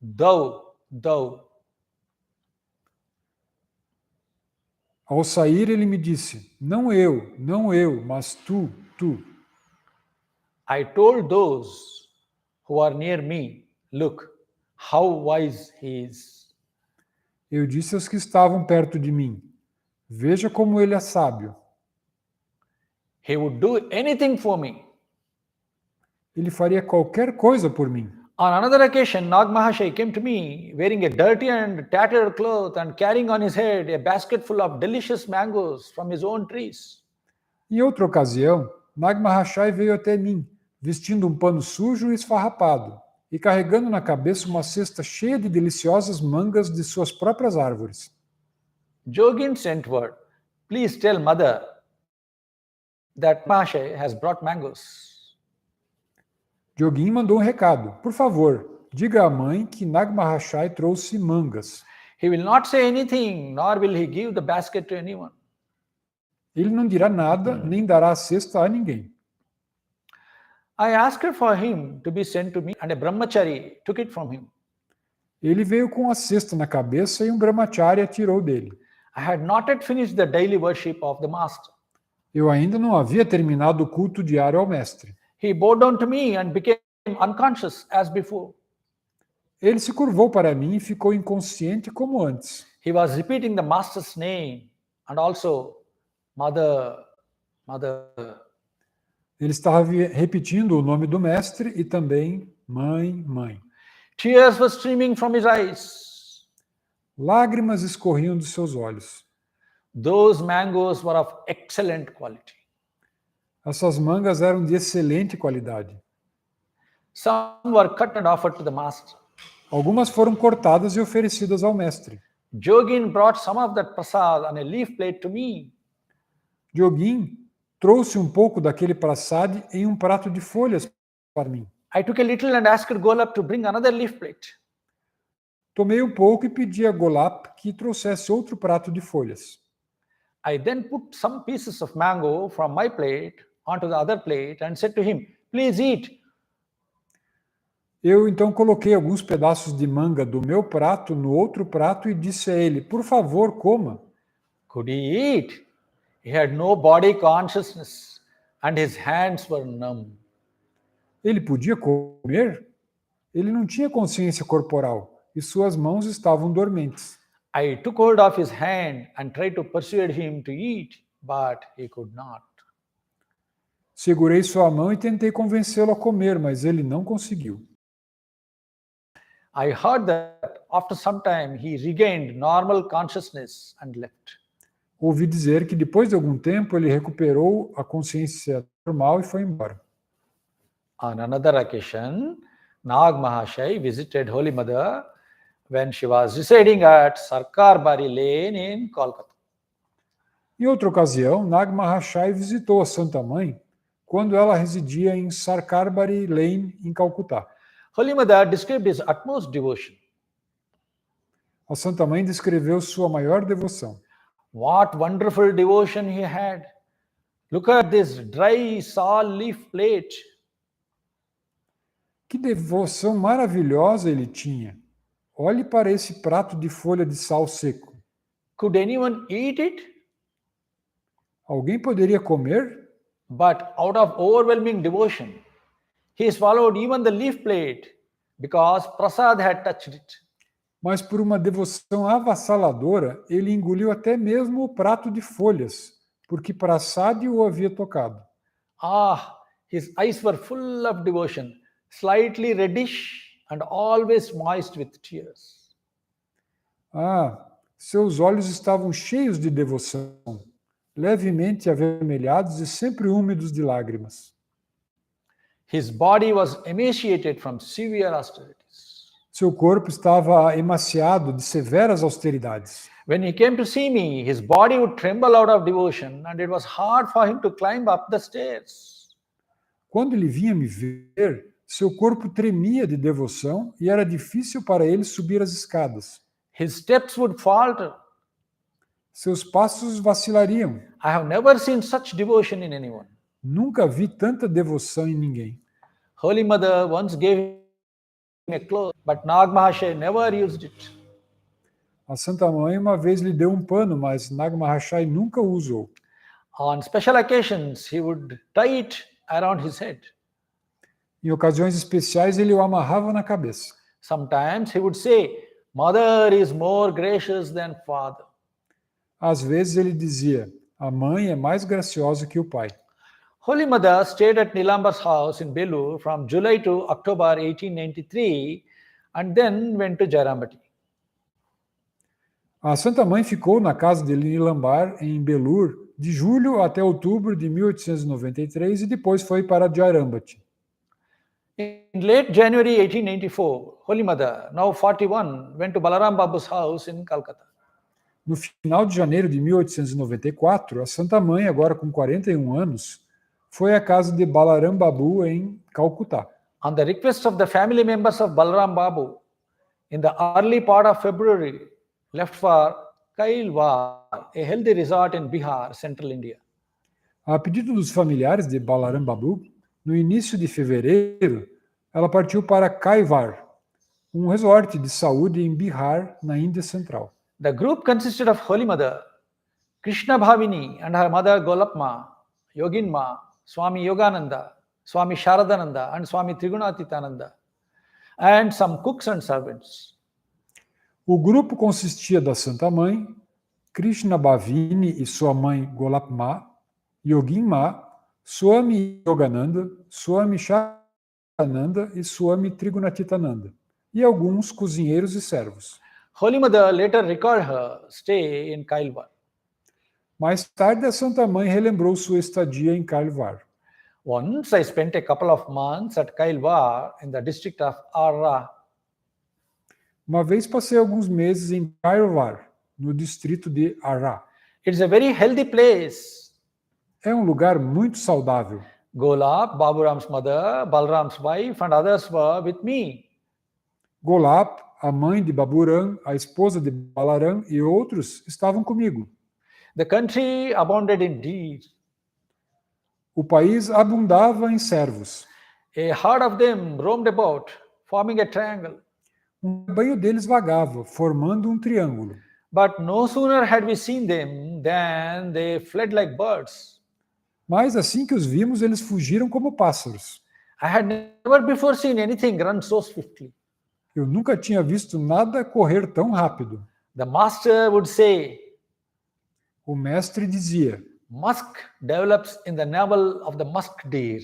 thou, thou. Ao sair, ele me disse, não eu, mas tu, tu. I told those who are near me, look, how wise he is. Eu disse aos que estavam perto de mim, veja como ele é sábio. He would do anything for me. Ele faria qualquer coisa por mim. On another occasion, Nag Mahashai came to me wearing a dirty and tattered cloth and carrying on his head a basket full of delicious mangoes from his own trees. Em outra ocasião, Nag Mahashai veio até mim, vestindo um pano sujo e esfarrapado, e carregando na cabeça uma cesta cheia de deliciosas mangas de suas próprias árvores. Jogin sent word, please tell mother that Mahashai has brought mangoes. Jogin mandou um recado. Por favor, diga à mãe que Nag Mahashai trouxe mangas. He will not say anything, nor will he give the basket to anyone. Ele não dirá nada, nem dará a cesta a ninguém. I asked for him to be sent to me, and a brahmachari took it from him. Ele veio com a cesta na cabeça e um brahmachari a tirou dele. I had not yet finished the daily worship of the master. Eu ainda não havia terminado o culto diário ao mestre. He bowed down to me and became unconscious as before. Ele se curvou para mim e ficou inconsciente como antes. He was repeating the master's name. and also mother. Ele estava repetindo o nome do mestre e também mãe. Tears were streaming from his eyes. Lágrimas escorriam dos seus olhos. Those mangoes were of excellent quality. Essas mangas eram de excelente qualidade. Some were cut and offered to the master. Algumas foram cortadas e oferecidas ao mestre. Jogin brought some of that prasad on a leaf plate to me. Jogin trouxe um pouco daquele prasad em um prato de folhas para mim. I took a little and asked Golab to bring another leaf plate. Tomei um pouco e pedi a Golap que trouxesse outro prato de folhas. I then put some pieces of mango from my plate onto the other plate and said to him, please eat. Eu então coloquei alguns pedaços de manga do meu prato no outro prato e disse a ele, por favor, coma. Could he eat? He had no body consciousness and his hands were numb. Ele podia comer? Ele não tinha consciência corporal e suas mãos estavam dormentes. I took hold of his hand and tried to persuade him to eat, but he could not. Segurei sua mão e tentei convencê-lo a comer, mas ele não conseguiu. I heard that after some time he regained normal consciousness and left. Ouvi dizer que depois de algum tempo ele recuperou a consciência normal e foi embora. On another occasion, Nag Mahashai visited Holy Mother when she was residing at Sarkarbari Lane in Kolkata. Em outra ocasião, Nag Mahashai visitou a Santa Mãe quando ela residia em Sarkarbari Lane, em Calcutá. Holy Mother described his utmost devotion. A Santa Mãe descreveu sua maior devoção. What wonderful devotion he had. Look at this dry sal leaf plate. Que devoção maravilhosa ele tinha. Olhe para esse prato de folha de sal seco. Could anyone eat it? Alguém poderia comer? But out of overwhelming devotion, he swallowed even the leaf plate because prasad had touched it. Mas por uma devoção avassaladora, ele engoliu até mesmo o prato de folhas, porque prasad o havia tocado. His eyes were full of devotion, slightly reddish and always moist with tears. Seus olhos estavam cheios de devoção, levemente avermelhados e sempre úmidos de lágrimas. His body was emaciated from severe austerities. Seu corpo estava emaciado de severas austeridades. When he came to see me, his body would tremble out of devotion and it was hard for him to climb up the stairs. Quando ele vinha me ver, seu corpo tremia de devoção e era difícil para ele subir as escadas. His steps would falter. Seus passos vacilariam. I have never seen such devotion in anyone. Nunca vi tanta devoção em ninguém. Holy Mother once gave him a cloth, but Nag Mahashai never used it. A Santa Mãe uma vez lhe deu um pano, mas Nag Mahashai nunca o usou. On special occasions, he would tie it around his head. Em ocasiões especiais, ele o amarrava na cabeça. Sometimes he would say, Mother is more gracious than father. Às vezes ele dizia, a mãe é mais graciosa que o pai. Holy Mother stayed at Nilambar's house in Belur from July to October 1893 and then went to Jairambati. A Santa Mãe ficou na casa de Nilambar, em Belur, de julho até outubro de 1893 e depois foi para Jairambati. In late January 1894, Holy Mother, now 41, went to Balaram Babu's house in Calcutta. No final de janeiro de 1894, a Santa Mãe, agora com 41 anos, foi à casa de Balaram Babu em Calcutá. On the request of the family members of Balaram Babu, in the early part of February, left for Kailwar, a healthy resort in Bihar, central India. A pedido dos familiares de Balaram Babu, no início de fevereiro, ela partiu para Kaivar, um resort de saúde em Bihar, na Índia Central. The group consisted of Holy Mother, Krishna Bhavini and her mother Golapma, Yoginma, Swami Yogananda, Swami Sharadananda and Swami Trigunatitananda, and some cooks and servants. O grupo consistia da Santa Mãe, Krishna Bhavini e sua mãe Golap Ma, Yogin Ma, Swami Yogananda, Swami Sharananda e Swami Trigunatitananda, e alguns cozinheiros e servos. Holy Mother later recalled her stay in Kailvar. Mais tarde, a Santa Mãe relembrou sua estadia em Kailvar. Once I spent a couple of months at Kailvar in the district of Arra. Uma vez passei alguns meses em Kailvar, no distrito de Arra. It's a very healthy place. É um lugar muito saudável. Golap, Baburam's mother, Balram's wife, and others were with me. Golap, a mãe de Baburam, a esposa de Balaram e outros estavam comigo. The country abounded in deeds. O país abundava em servos. A herd of them roamed about, forming a triangle. Um rebanho deles vagava, formando um triângulo. But no sooner had we seen them than they fled like birds. Mas assim que os vimos, eles fugiram como pássaros. I had never before seen anything run so swiftly. Eu nunca tinha visto nada correr tão rápido. The master would say, O mestre dizia: musk develops in the navel of the musk deer.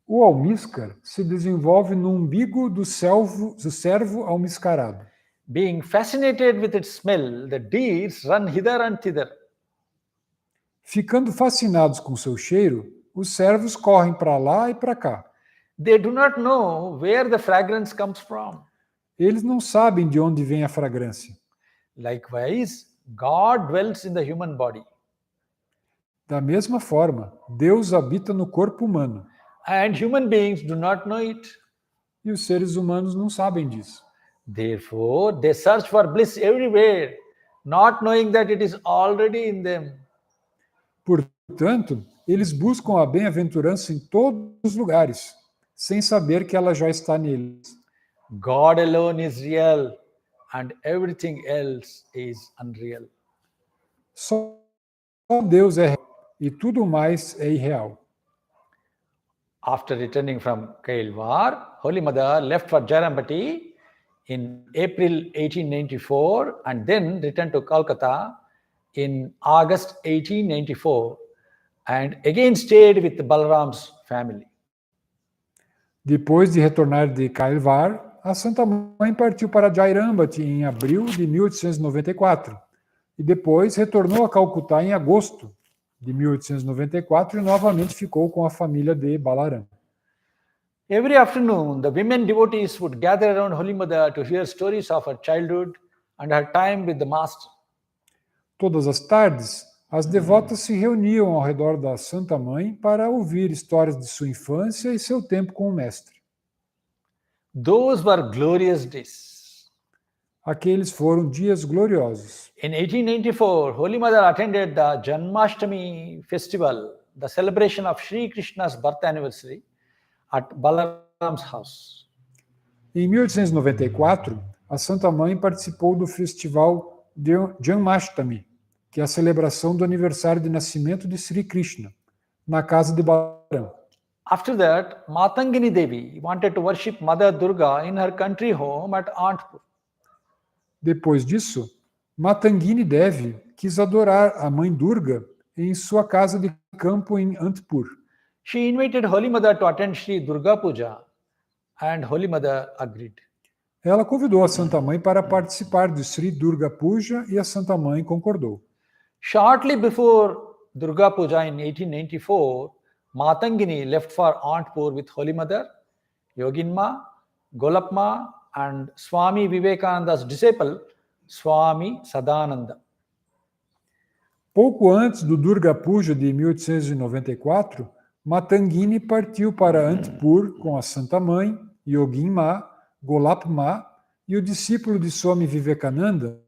o almíscar se desenvolve no umbigo do cervo almiscarado. Being fascinated with its smell, the deers run hither and thither. Ficando fascinados com seu cheiro, os servos correm para lá e para cá. They do not know where the fragrance comes from. Eles não sabem de onde vem a fragrância. Likewise, God dwells in the human body. Da mesma forma, Deus habita no corpo humano. And human beings do not know it. E os seres humanos não sabem disso. Therefore, they search for bliss everywhere, not knowing that it is already in them. Portanto, eles buscam a bem-aventurança em todos os lugares, sem saber que ela já está neles. God alone is real, and everything else is unreal. Só Deus é real e tudo mais é irreal. After returning from Kailvar, Holy Mother left for Jairambati in April 1894 and then returned to Calcutta in August 1894 and again stayed with Balaram's family. Depois de retornar de Kailvar, a Santa Mãe partiu para Jairambati em abril de 1894 e depois retornou a Calcutá em agosto de 1894 e novamente ficou com a família de Balaram. Every afternoon, the women devotees would gather around Holy Mother to hear stories of her childhood and her time with the Master. Todas as tardes, as devotas se reuniam ao redor da Santa Mãe para ouvir histórias de sua infância e seu tempo com o Mestre. Those were glorious days. Aqueles foram dias gloriosos. In 1894, Holy Mother attended the Janmashtami festival, the celebration of Sri Krishna's birth anniversary, at Balaram's house. Em 1894, a Santa Mãe participou do festival Janmashtami, que é a celebração do aniversário de nascimento de Sri Krishna, na casa de Balaram. After that, Matangini Devi wanted to worship Mother Durga in her country home at Antpur. Depois disso, Matangini Devi quis adorar a Mãe Durga em sua casa de campo em Antpur. She invited Holy Mother to attend Sri Durga Puja, and Holy Mother agreed. Ela convidou a Santa Mãe para participar do Sri Durga Puja e a Santa Mãe concordou. Shortly before Durga Puja in 1894, Matangini left for Antpur with Holy Mother, Yoginma, Golapma, and Swami Vivekananda's disciple, Swami Sadananda. Pouco antes do Durga Puja de 1894, Matangini partiu para Antpur com a Santa Mãe, Yoginma, Golapma e o discípulo de Swami Vivekananda,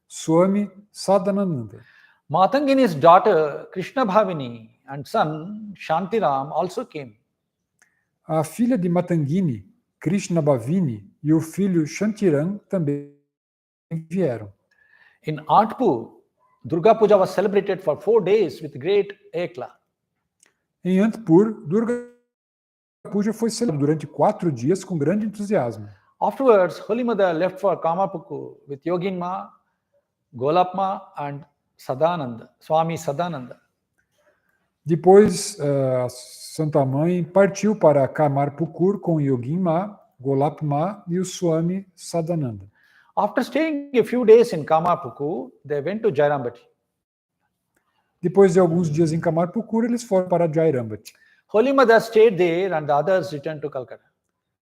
Swami Sadananda. Matangini's daughter Krishna Bhavini and son Shantiram also came. A filha de Matangini, Krishna Bhavini, e o filho Shantiram também vieram. In Antpur, Durga Puja was celebrated for 4 days with great ekla. Em Antpur, Durga Puja foi celebrada durante 4 dias com grande entusiasmo. Afterwards, Holy Mother left for Kamapuku with Yoginma, Golapma and Sadananda, Swami Sadananda. Depois, a Santa Mãe partiu para Kamarpukur com Yogin Ma, Golap Ma e o Swami Sadananda. After staying a few days in Kamapuku, they went to Jairambati. Depois de alguns dias em Kamarpukur, eles foram para Jairambati. Holy Mother stayed there and the others returned to Calcutta.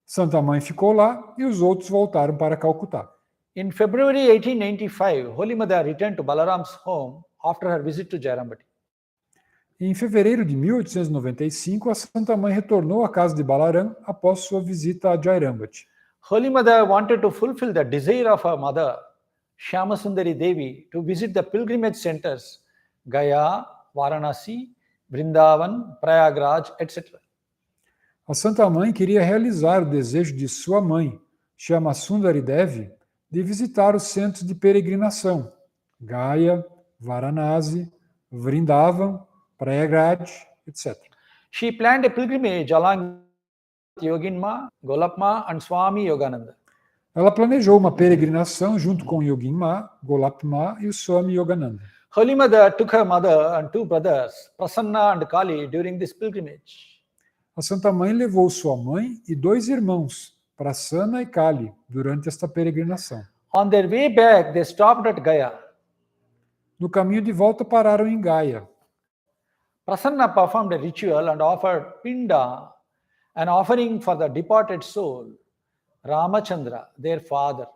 Santa Mãe ficou lá e os outros voltaram para Calcutá. In February 1895, Holy Mother returned to Balaram's home after her visit to Jairambati. Em fevereiro de 1895, a Santa Mãe retornou à casa de Balaram após sua visita a Jairambati. Holy Mother wanted to fulfill the desire of her mother, Shyamasundari Devi, to visit the pilgrimage centers, Gaya, Varanasi, Vrindavan, Prayagraj, etc. A Santa Mãe queria realizar o desejo de sua mãe, Shyamasundari Devi, de visitar os centros de peregrinação, Gaya, Varanasi, Vrindavan, Prayagraj, etc. She planned a pilgrimage along with Yoginma, Golapma and Swami Yogananda. Ela planejou uma peregrinação junto com Yogin Ma, Golap Ma e o Swami Yogananda. Holy Mother took her mother and two brothers, Prasanna and Kali, during this pilgrimage. A Santa Mãe levou sua mãe e dois irmãos, Prasanna e Kali, durante esta peregrinação. On their way back, they stopped at Gaya. No caminho de volta pararam em Gaya. Prasanna performed a ritual and offered Pinda, an offering for the departed soul, Ramachandra, their father.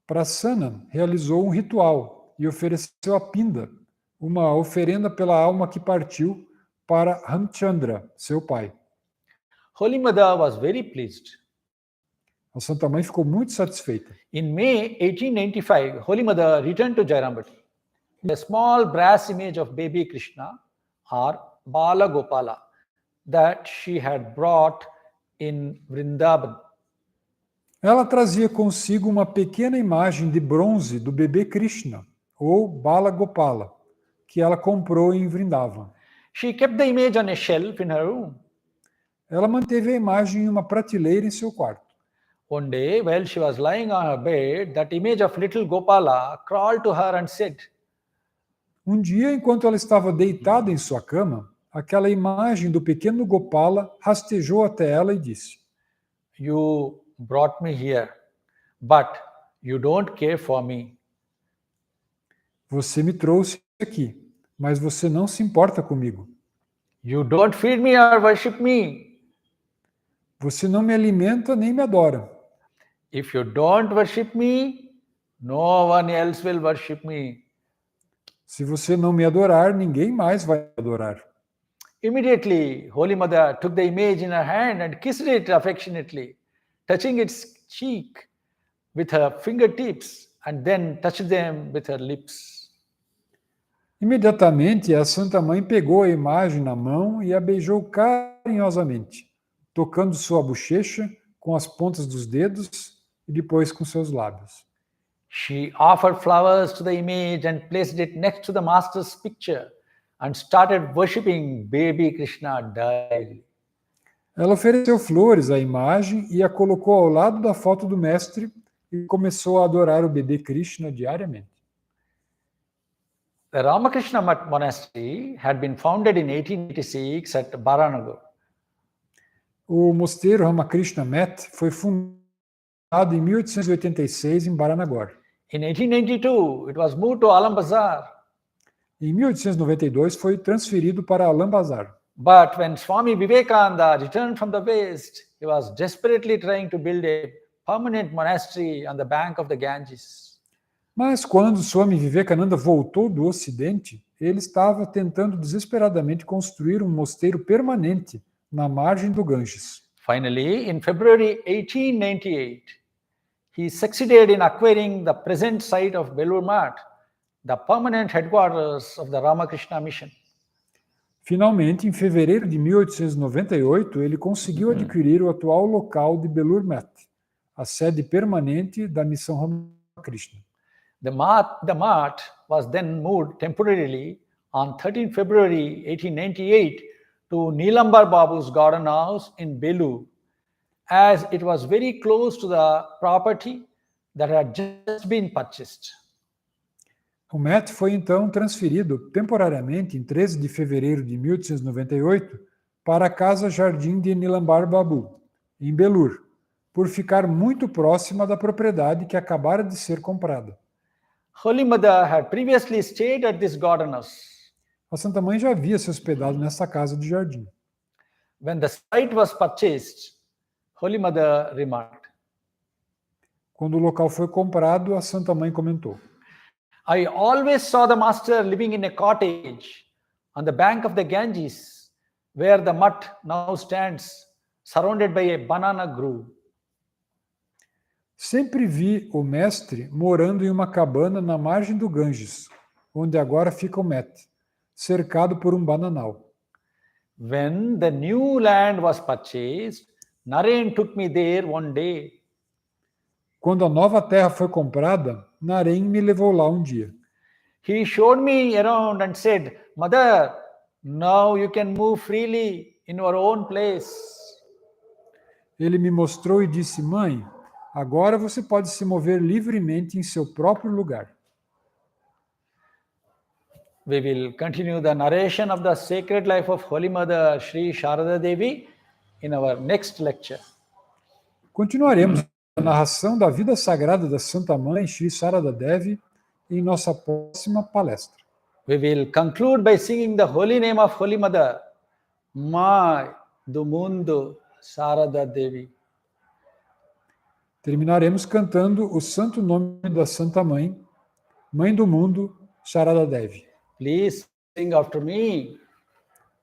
Prasanna realizou um ritual e ofereceu a Pinda, uma oferenda pela alma que partiu, para Ramchandra, seu pai. Holy Mother was very pleased. A Santa Mãe ficou muito satisfeita. In May 1895, Holy Mother returned to Jairambati. A small brass image of baby Krishna, or Bala Gopala, that she had brought in Vrindavan. Ela trazia consigo uma pequena imagem de bronze do bebê Krishna, ou Bala Gopala, que ela comprou em Vrindavan. She kept the image on a shelf in her room. Ela manteve a imagem em uma prateleira em seu quarto. One day, while she was lying on her bed, that image of little Gopala crawled to her and said, Um dia, enquanto ela estava deitada em sua cama, aquela imagem do pequeno Gopala rastejou até ela e disse: You brought me here, but you don't care for me. Você me trouxe aqui, mas você não se importa comigo. You don't feed me or worship me. Você não me alimenta nem me adora. If you don't worship me, no one else will worship me. Se você não me adorar, ninguém mais vai adorar. Immediately, Holy Mother took the image in her hand and kissed it affectionately, touching its cheek with her fingertips and then touched them with her lips. Imediatamente, a Santa Mãe pegou a imagem na mão e a beijou carinhosamente, tocando sua bochecha com as pontas dos dedos e depois com seus lábios. She offered flowers to the image and placed it next to the master's picture and started worshipping baby Krishna daily. Ela ofereceu flores à imagem e a colocou ao lado da foto do mestre e começou a adorar o bebê Krishna diariamente. The Ramakrishna Monastery had been founded in 1886 at Baranagar. O mosteiro Ramakrishna Math foi fundado em 1886 em Baranagar. In 1892, it was moved to Alambazar. Em 1892 foi transferido para Alambazar. But when Swami Vivekananda returned from the West, he was desperately trying to build a permanent monastery on the bank of the Ganges. Mas quando Swami Vivekananda voltou do Ocidente, ele estava tentando desesperadamente construir um mosteiro permanente na margem do Ganges. Finally, in February 1898, he succeeded in acquiring the present site of Belur Math, the permanent headquarters of the Ramakrishna Mission. Finalmente, em fevereiro de 1898, ele conseguiu adquirir o atual local de Belur Math, a sede permanente da Missão Ramakrishna. The Math was then moved temporarily on 13 February 1898 to Neelambar Babu's garden house in Belur, as it was very close to the property that had just been purchased. O Math foi então transferido temporariamente em 13 de fevereiro de 1898 para a Casa Jardim de Nilambar Babu, em Belur, por ficar muito próxima da propriedade que acabara de ser comprada. Holy Mother had previously stayed at this garden house. A Santa Mãe já havia se hospedado nessa casa de jardim. When the site was purchased, Holy Mother remarked, Quando o local foi comprado, a Santa Mãe comentou: I always saw the master living in a cottage on the bank of the Ganges, where the mutt now stands, surrounded by a banana grove. Sempre vi o mestre morando em uma cabana na margem do Ganges, onde agora fica o Math, cercado por um bananal. When the new land was purchased, Naren took me there one day. Quando a nova terra foi comprada, Naren me levou lá um dia. He showed me around and said, Mother, now you can move freely in your own place. Ele me mostrou e disse: Mãe, agora você pode se mover livremente em seu próprio lugar. We will continue the narration of the sacred life of Holy Mother Sri SARADA Devi in our next lecture. Continuaremos a narração da vida sagrada da Santa Mãe Sri SARADA Devi em nossa próxima palestra. We will conclude by singing the holy name of Holy Mother, Mãe do Mundo SARADA Devi. Terminaremos cantando o santo nome da Santa Mãe, Mãe do Mundo, SARADA Devi. Please sing after me.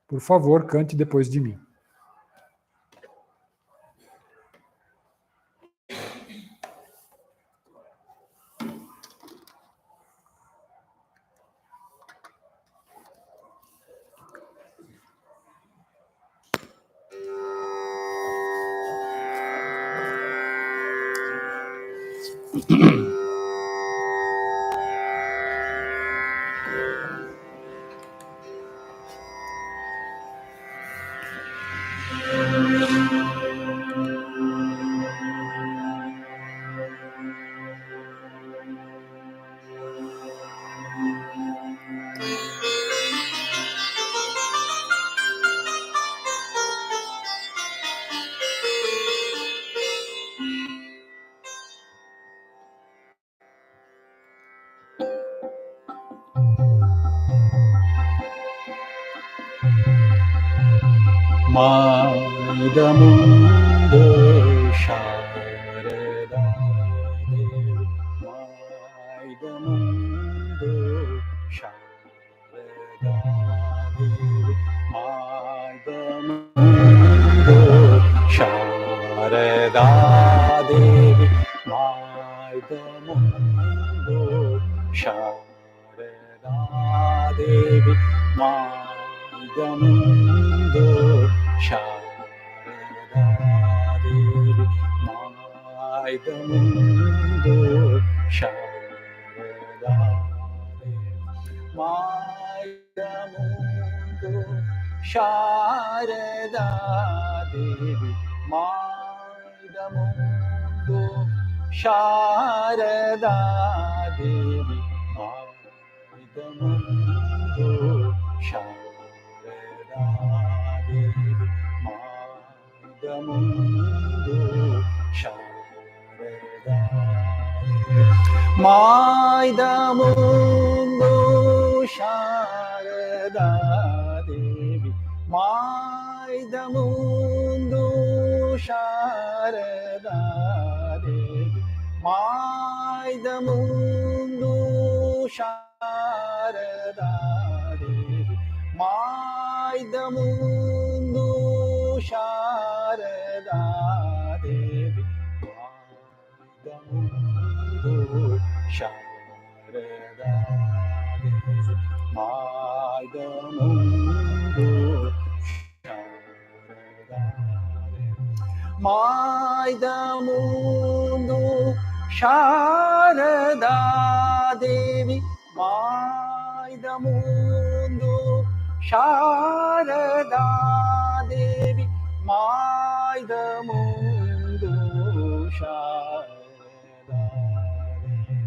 Por favor, cante depois de mim. Mãe do Mundo SARADA Devi, Mãe do Mundo SARADA Devi, Mãe do Mundo SARADA Devi, Mãe do Mundo SARADA Devi, Mãe do Mundo SARADA Devi, Mãe do Mundo SARADA Devi, Mãe do Mundo SARADA Devi, Mãe do Mundo SARADA Devi, Mãe do Mundo SARADA Devi, Mãe do Mundo SARADA Devi, Mãe do Mundo SARADA Devi, Mãe do Mundo SARADA Devi, Mãe do Mundo SARADA Devi, Mãe do Mundo SARADA Devi, Mãe do Mundo SARADA Devi, Mãe do Mundo SARADA Devi, Mãe do Mundo SARADA Devi, Mãe do Mundo SARADA Devi, Mãe do Mundo SARADA Devi,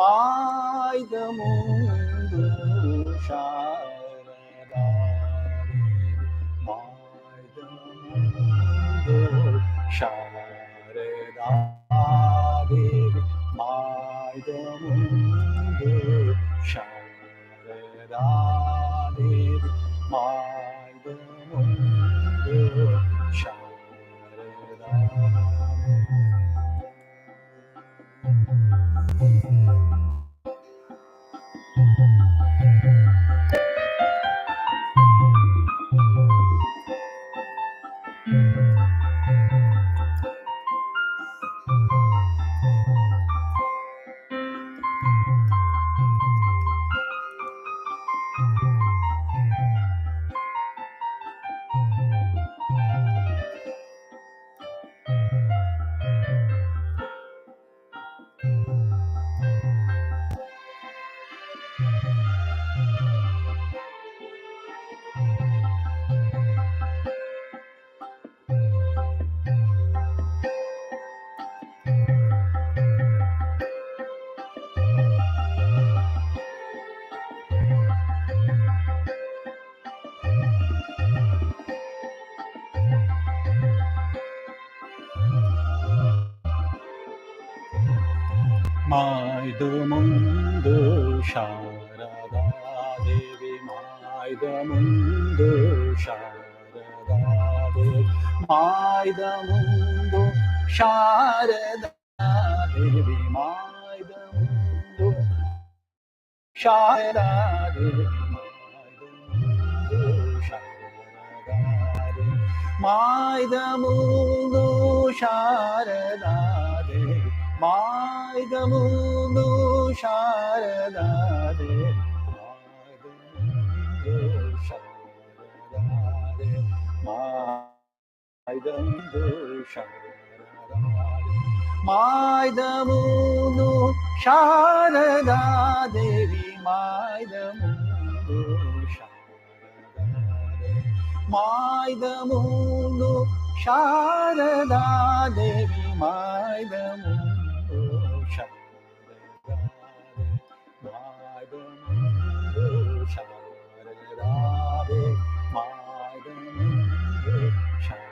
mai do mundo, Sharada Devi, mai do mundo, Sharada Devi, mai do mundo, Sharada Devi, mai do mundo, Sharada mai do mundo, Sharada Devi, mai do mundo, Sharada Devi, mai do mundo, Sharada Devi, mai do mundo, Sharada Devi, mai do mundo, Sharada Devi, mai do mundo, Sharada Devi, mai do mundo, Sharada Devi, mai do mundo, Sharada Devi, mai do mundo, mai do mundo, Sharada Devi, mai do mundo, Sharada Devi, mai do mundo, Sharada Devi, mai do mundo, Sharada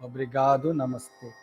Obrigado, namastê.